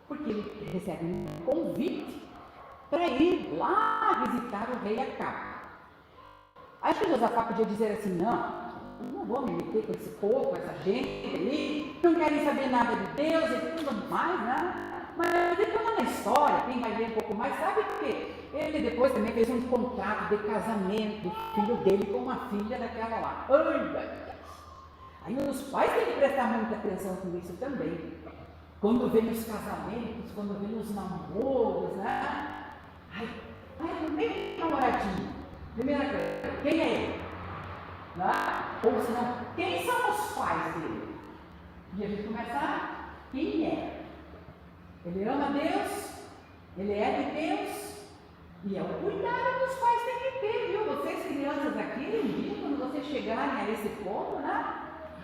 porque ele recebe um convite para ir lá visitar o rei Acabe. Acho que Josafá podia dizer assim, não vou me meter com esse povo, com essa gente aí, não querem saber nada de Deus e tudo mais, né? Mas depois na história, quem vai ver um pouco mais, sabe que ele depois também fez um contrato de casamento do filho dele com uma filha daquela lá. Aí os pais têm que prestar muita atenção com isso também. Quando vem os casamentos, quando vem os namoros, né? Não tem namoradinho. Primeira coisa, quem é ele? Ou senão, quem são os pais dele? E a gente começa, quem é? Ele ama Deus, ele é de Deus, e é o cuidado que os pais têm que ter, viu? Vocês crianças aqui, um dia, quando vocês chegarem a esse ponto, né?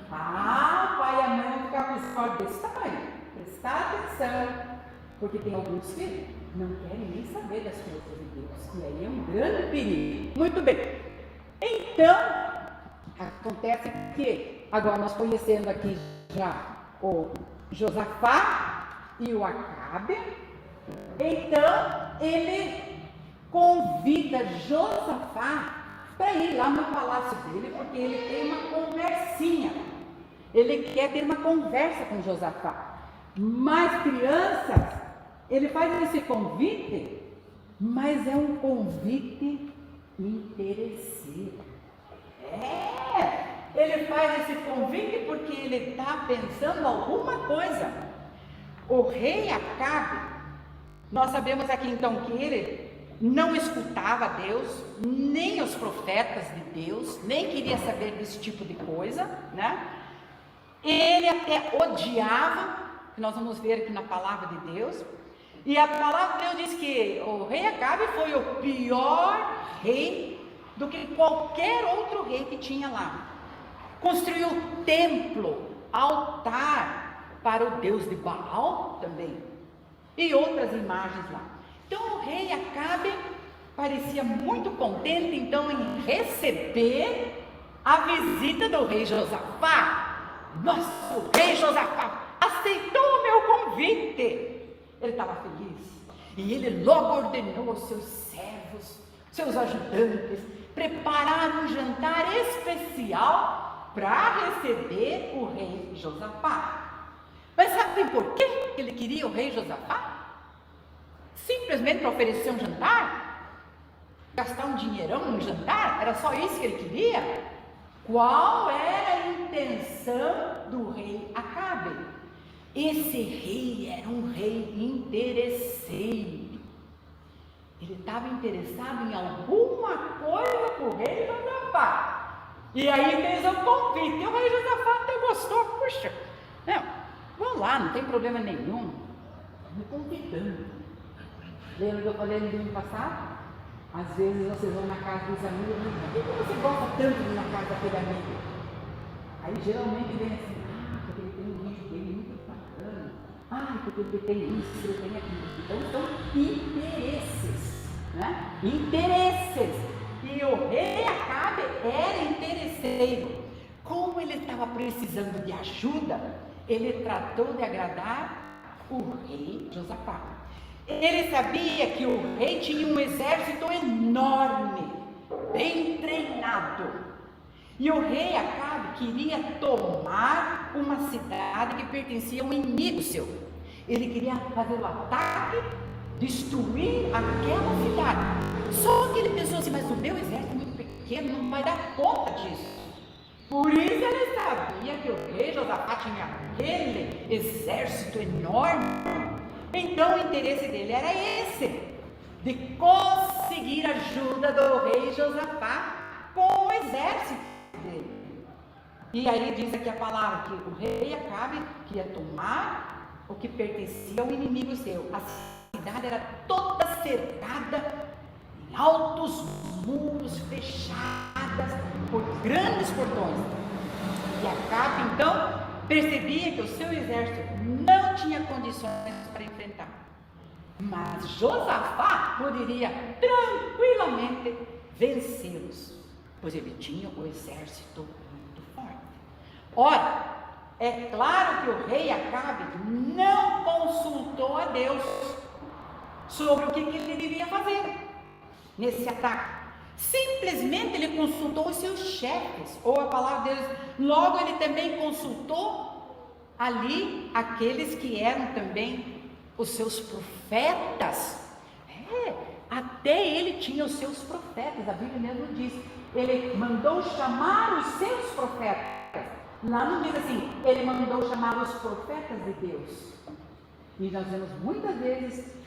O pai e a mãe vão ficar com os olhos desse tamanho. Prestar atenção, porque tem alguns que não querem nem saber das coisas de Deus. E aí é um grande perigo. Muito bem. Então, acontece que agora nós conhecendo aqui já o Josafá e o Acabe, então ele convida Josafá para ir lá no palácio dele, porque ele tem uma conversinha. Ele quer ter uma conversa com Josafá. Mas crianças, ele faz esse convite, mas é um convite interesseiro. Ele faz esse convite porque ele está pensando alguma coisa. O rei Acabe, nós sabemos aqui então que ele não escutava Deus, nem os profetas de Deus, nem queria saber desse tipo de coisa, né? Ele até odiava, que nós vamos ver aqui na palavra de Deus, e a palavra de Deus diz que o rei Acabe foi o pior rei do que qualquer outro rei que tinha lá. Construiu templo, altar para o Deus de Baal também, e outras imagens lá. Então o rei Acabe parecia muito contente então em receber a visita do rei Josafá. Nosso rei Josafá aceitou o meu convite. Ele estava feliz e ele logo ordenou aos seus servos, seus ajudantes, preparar um jantar especial para receber o rei Josafá. Mas sabem por que ele queria o rei Josafá? Simplesmente para oferecer um jantar? Gastar um dinheirão num jantar? Era só isso que ele queria? Qual era a intenção do rei Acabe? Esse rei era um rei interesseiro. Ele estava interessado em alguma coisa para o rei Josafá. E aí fez um convite. E o rei Josafá até gostou. Puxa, não, vamos lá, não tem problema nenhum. Me convidando. Lembra que eu falei no domingo passado? Às vezes vocês vão na casa dos amigos e dizem: por que você gosta tanto de ir na casa daquele amigo? Aí geralmente vem assim: porque ele tem um vídeo dele muito bacana. Porque ele tem isso, ele tem aquilo. Então são interesses, né? Interesses. E o rei Acabe era interesseiro. Como ele estava precisando de ajuda, ele tratou de agradar o rei Josafá. Ele sabia que o rei tinha um exército enorme, bem treinado. E o rei Acabe queria tomar uma cidade que pertencia a um inimigo seu. Ele queria fazer o ataque, destruir aquela cidade. Só que ele pensou assim: mas o meu exército é muito pequeno, não vai dar conta disso. Por isso ele sabia que o rei Josafá tinha aquele exército enorme. Então o interesse dele era esse, de conseguir a ajuda do rei Josafá com o exército dele. E aí diz aqui a palavra que o rei Acabe queria tomar o que pertencia ao inimigo seu. A cidade era toda cercada em altos muros, fechadas por grandes portões. E Acabe então percebia que o seu exército não tinha condições para enfrentar. Mas Josafá poderia tranquilamente vencê-los, pois ele tinha o exército muito forte. Ora, é claro que o rei Acabe não consultou a Deus sobre o que ele devia fazer nesse ataque. Simplesmente ele consultou os seus chefes, ou a palavra deles. Logo ele também consultou ali aqueles que eram também os seus profetas. Até ele tinha os seus profetas, a Bíblia mesmo diz. Ele mandou chamar os seus profetas. Lá não diz assim, ele mandou chamar os profetas de Deus. E nós vemos muitas vezes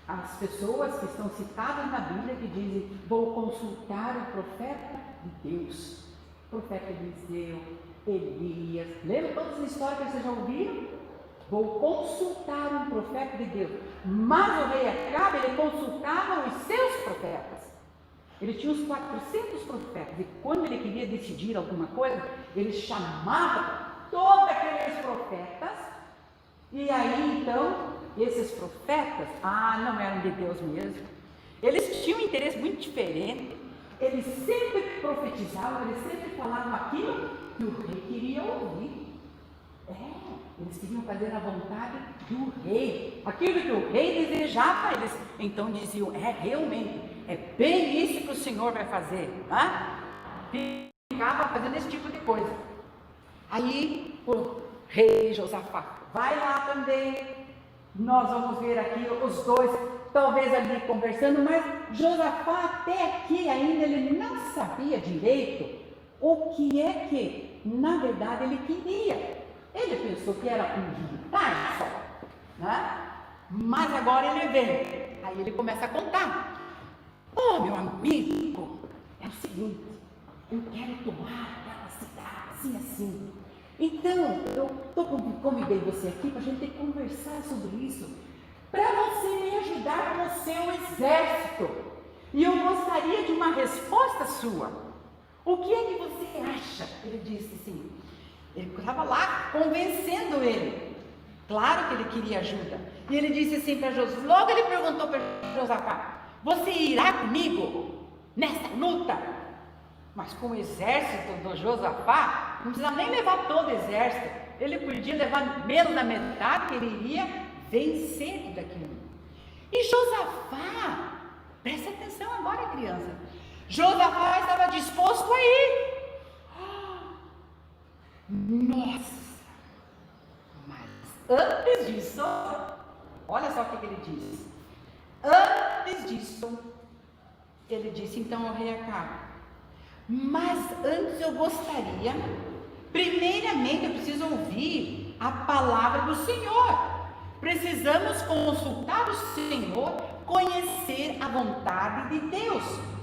as pessoas que estão citadas na Bíblia que dizem: vou consultar o profeta de Deus. Profeta Eliseu, Elias. Lembra todas as histórias que vocês já ouviram? Vou consultar um profeta de Deus. Mas o rei Acabe, ele consultava os seus profetas. Ele tinha uns 400 profetas. E quando ele queria decidir alguma coisa, ele chamava todos aqueles profetas. E aí então esses profetas, não eram de Deus mesmo. Eles tinham um interesse muito diferente. Eles sempre profetizavam, eles sempre falavam aquilo que o rei queria ouvir. Eles queriam fazer a vontade do rei, aquilo que o rei desejava. Eles então diziam: realmente, é bem isso que o Senhor vai fazer. Ficava fazendo esse tipo de coisa. Aí o rei Josafá vai lá também. Nós vamos ver aqui os dois, talvez ali conversando, mas Josafá até aqui ainda ele não sabia direito o que é que, na verdade, ele queria. Ele pensou que era um militar só, né? Mas agora ele vem, aí ele começa a contar. Meu amigo, é o seguinte, eu quero tomar aquela cidade, assim. Então, eu convidei você aqui para a gente conversar sobre isso, para você me ajudar com o seu exército. E eu gostaria de uma resposta sua. O que é que você acha? Ele disse assim. Ele estava lá convencendo ele. Claro que ele queria ajuda. E ele disse assim para Josafá. Logo ele perguntou para Josafá: você irá comigo nesta luta? Mas com o exército do Josafá, não precisava nem levar todo o exército. Ele podia levar menos da metade, que ele iria vencer tudo aquilo. E Josafá, presta atenção agora, criança. Josafá estava disposto a ir. Nossa! Mas antes disso, olha só o que ele disse. Antes disso, ele disse então ao rei Acabe: mas antes eu gostaria, primeiramente eu preciso ouvir a palavra do Senhor. Precisamos consultar o Senhor, conhecer a vontade de Deus.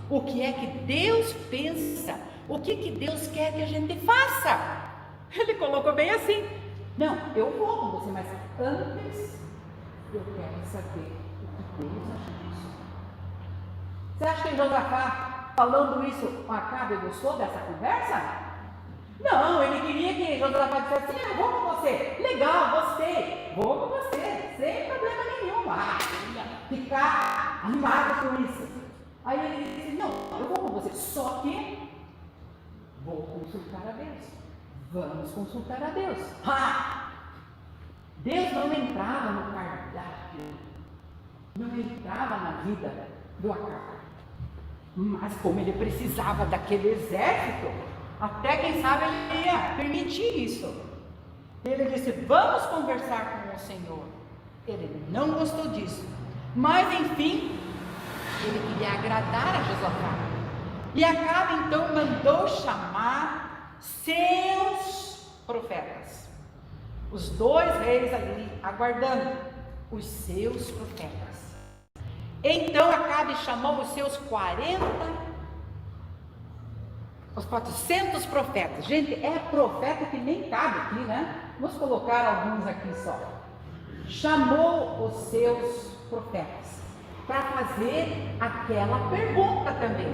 O que é que Deus pensa? O que Deus quer que a gente faça? Ele colocou bem assim: não, eu vou com você, mas antes eu quero saber o que Deus acha disso. Você acha que Josafá, falando isso, Acabe gostou dessa conversa? Não, ele queria que Josafá dissesse assim: eu vou com você, legal, gostei, vou com você, sem problema nenhum. Ficar animado com isso. Aí ele disse: não, eu vou com você, só que vou consultar a Deus. Vamos consultar a Deus. Deus não entrava no cardápio, não entrava na vida do Acabe. Mas como ele precisava daquele exército, até quem sabe ele ia permitir isso. Ele disse: vamos conversar com o Senhor. Ele não gostou disso, mas enfim, ele queria agradar a Josafá. E Acabe então mandou chamar seus profetas. Os dois reis ali aguardando os seus profetas. Então Acabe chamou os seus 400 profetas. Gente, é profeta que nem cabe aqui, né? Vamos colocar alguns aqui só. Chamou os seus profetas para fazer aquela pergunta também.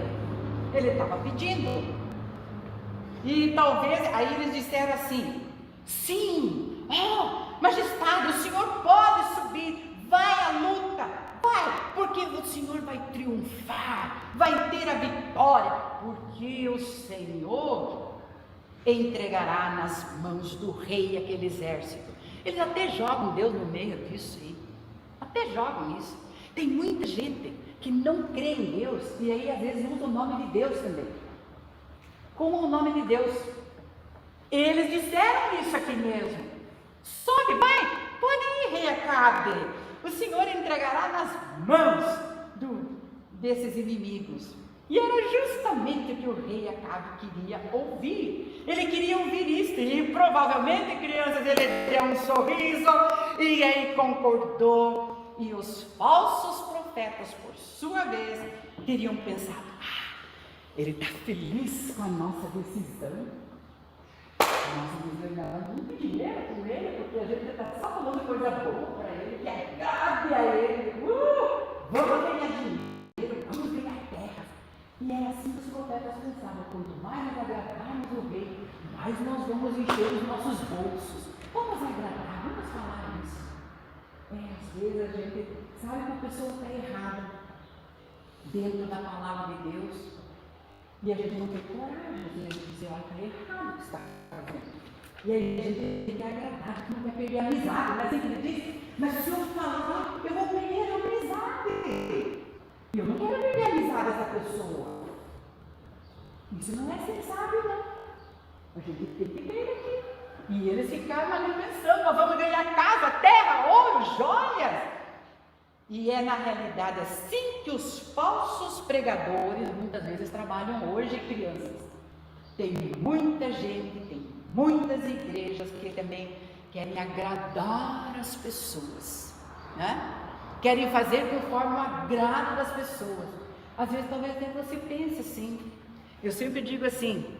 Ele estava pedindo. E talvez, aí eles disseram assim: sim, majestade, o Senhor pode subir, vai à luta, vai, porque o Senhor vai triunfar, vai ter a vitória, porque o Senhor entregará nas mãos do rei aquele exército. Eles até jogam Deus no meio disso aí, até jogam isso. Tem muita gente que não crê em Deus e aí às vezes usa o nome de Deus também. Com o nome de Deus. Eles disseram isso aqui mesmo: sobe, vai, pode ir, rei Acabe, o Senhor entregará nas mãos desses inimigos. E era justamente o que o rei Acabe queria ouvir. Ele queria ouvir isso, e provavelmente, crianças, ele deu um sorriso e aí concordou. E os falsos profetas, por sua vez, teriam pensado: ele está feliz com a nossa decisão. Nós vamos ganhar muito dinheiro com ele, porque a gente está só falando coisa boa para ele, que agrade a ele. Vamos ganhar dinheiro, vamos ganhar terra. E é assim que os profetas pensavam: quanto mais nós agradarmos o rei, mais nós vamos encher os nossos bolsos. Vamos agradar, vamos falar isso. Às vezes a gente sabe que a pessoa está errada dentro da palavra de Deus e a gente não tem coragem de dizer, olha, está errado o que está fazendo. E aí a gente tem que agradar, não vai perder a amizade, mas ele diz, mas se eu falar, eu vou perder a amizade. E eu não quero perder a amizade dessa pessoa. Isso não é ser sábio, não. A gente tem que ver aqui. E eles ficaram ali pensando, nós vamos ganhar casa, terra, ouro, joias. E é na realidade assim que os falsos pregadores muitas vezes trabalham hoje, crianças. Tem muita gente, tem muitas igrejas que também querem agradar as pessoas, né? Querem fazer conforme o agrado das pessoas. Às vezes talvez até você pense assim. Eu sempre digo assim,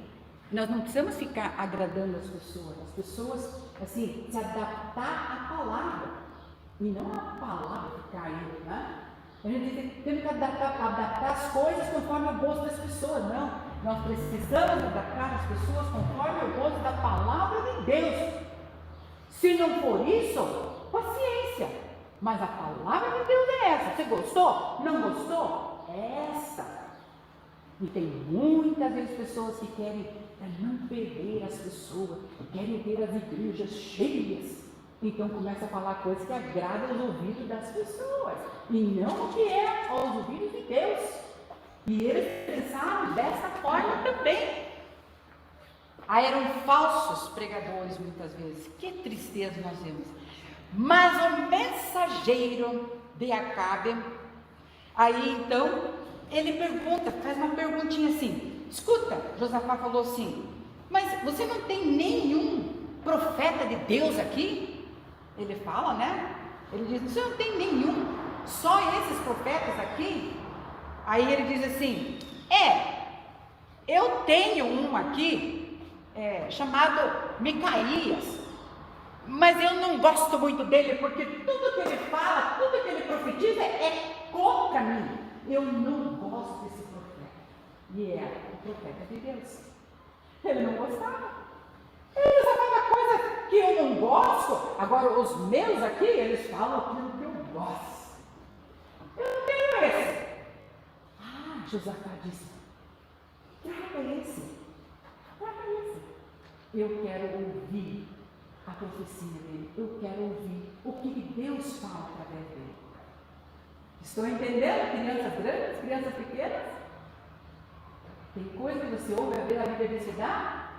nós não precisamos ficar agradando as pessoas assim, se adaptar à palavra, e não a palavra ficar aí, né? A gente tem que adaptar as coisas conforme o gosto das pessoas, não. Nós precisamos adaptar as pessoas conforme o gosto da palavra de Deus. Se não for isso, paciência. Mas a palavra de Deus é essa. Você gostou? Não gostou? É essa. E tem muitas vezes pessoas que querem não perder as pessoas, querem ter as igrejas cheias. Então começa a falar coisas que agradam aos ouvidos das pessoas e não o que é aos ouvidos de Deus. E eles pensavam dessa forma também. Aí eram falsos pregadores muitas vezes. Que tristeza nós vemos. Mas o mensageiro de Acabe, aí então, ele pergunta, faz uma perguntinha assim, escuta, Josafá falou assim, mas você não tem nenhum profeta de Deus aqui? Ele fala, né? Ele diz, você não tem nenhum, só esses profetas aqui? Aí ele diz assim, eu tenho um aqui, chamado Micaías, mas eu não gosto muito dele, porque tudo que ele fala, tudo que ele profetiza é contra mim. Eu não gosto desse profeta. E é o profeta de Deus. Ele não gostava. Ele só fala coisa que eu não gosto. Agora os meus aqui, eles falam aquilo que eu gosto. Eu não tenho esse. Josafá disse, traga esse. Eu quero ouvir a profecia dele. Eu quero ouvir o que Deus fala através dele. Estão entendendo? Crianças grandes, crianças pequenas? Tem coisa que você ouve a Bíblia se dá?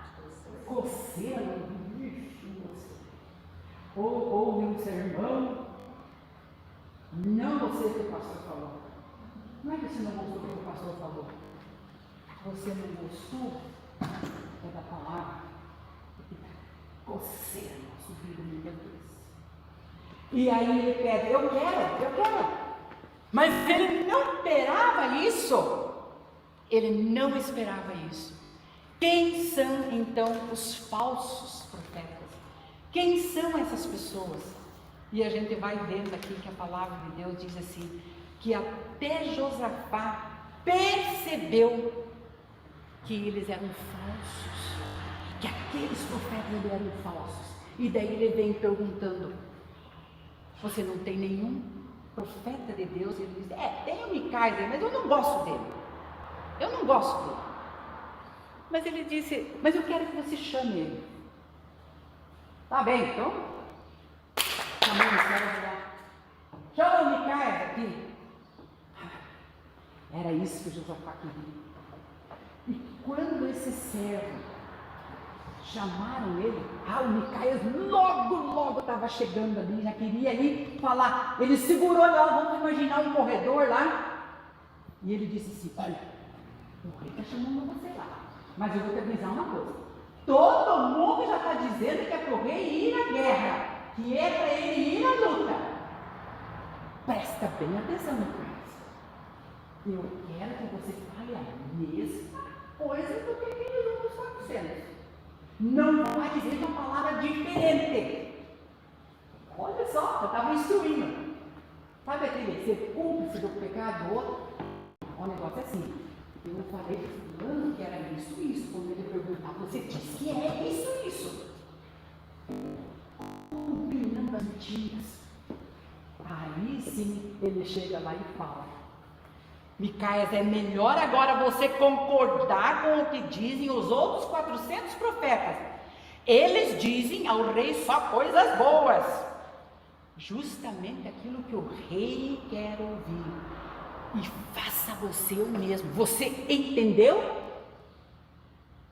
Coceira no bicho. Ou ouve um sermão. Não você que o pastor falou. Não é que você não gostou do que o pastor falou. Você não gostou da palavra. Coceira no nosso vida, meu Deus. E aí ele pede, eu quero. Mas ele não esperava isso. Ele não esperava isso. Quem são então os falsos profetas? Quem são essas pessoas? E a gente vai vendo aqui que a palavra de Deus diz assim, que até Josafá percebeu que eles eram falsos, que aqueles profetas eram falsos. E daí ele vem perguntando, você não tem nenhum profeta de Deus? Ele diz, tem o Micaías, mas eu não gosto dele. Mas ele disse, mas eu quero que você chame ele. Tá bem, então. Chama o Micaías aqui. Era isso que Josafá queria. E quando esse servo chamaram ele, o Micaías logo estava chegando ali, já queria ir falar. Ele segurou lá, vamos imaginar um corredor lá. E ele disse assim, olha, o rei está chamando você lá, mas eu vou te avisar uma coisa. Todo mundo já está dizendo que é para o rei ir à guerra, que é para ele ir à luta. Presta bem atenção, Micaías. Eu quero que você fale a mesma coisa do que aqueles outros 400. Não vai dizer uma palavra diferente. Olha só, eu estava instruindo. Sabe aquele ser cúmplice do pecado do outro? O negócio é assim. Eu falei para fulano que era isso. Quando ele perguntar, você disse que é isso. Combinando as mentiras. sim, ele chega lá e fala: Micaías, é melhor agora você concordar com o que dizem os outros 400 profetas. Eles dizem ao rei só coisas boas, justamente aquilo que o rei quer ouvir. E faça você o mesmo. Você entendeu?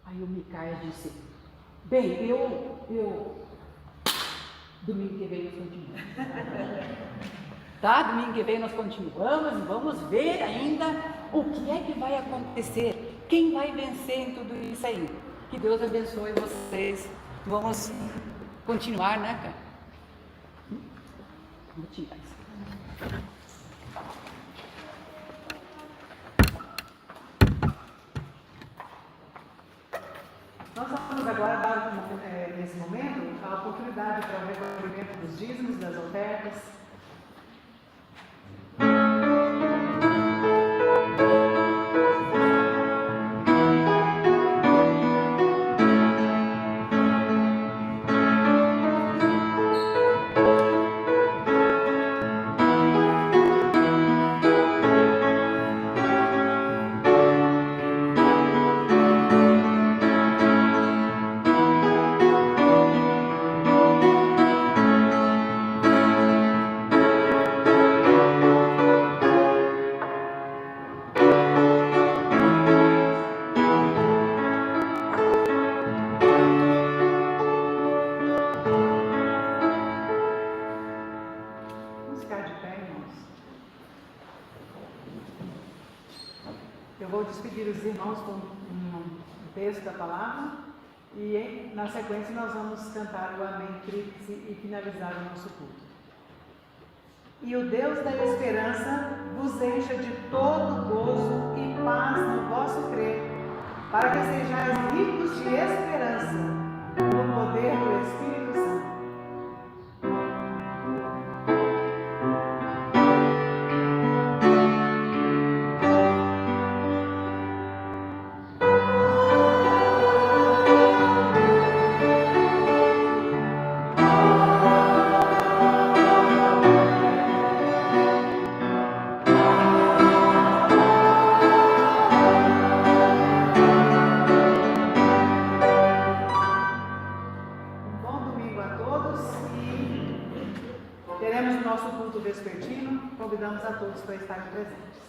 Aí o Micaías disse: bem, domingo que vem nós continuamos. Tá? Domingo que vem nós continuamos e vamos ver ainda o que é que vai acontecer. Quem vai vencer em tudo isso aí? Que Deus abençoe vocês. Vamos continuar, né, cara? Vou tirar isso. Nós vamos agora dar, nesse momento, a oportunidade para o recolhimento dos dízimos, das ofertas. Eu vou despedir os irmãos com um texto da palavra e na sequência nós vamos cantar o Amém Tríplice e finalizar o nosso culto. E o Deus da esperança vos encha de todo gozo e paz no vosso crer, para que sejais ricos de esperança no poder do Espírito Santo. Teremos o nosso culto vespertino, convidamos a todos para estarem presentes.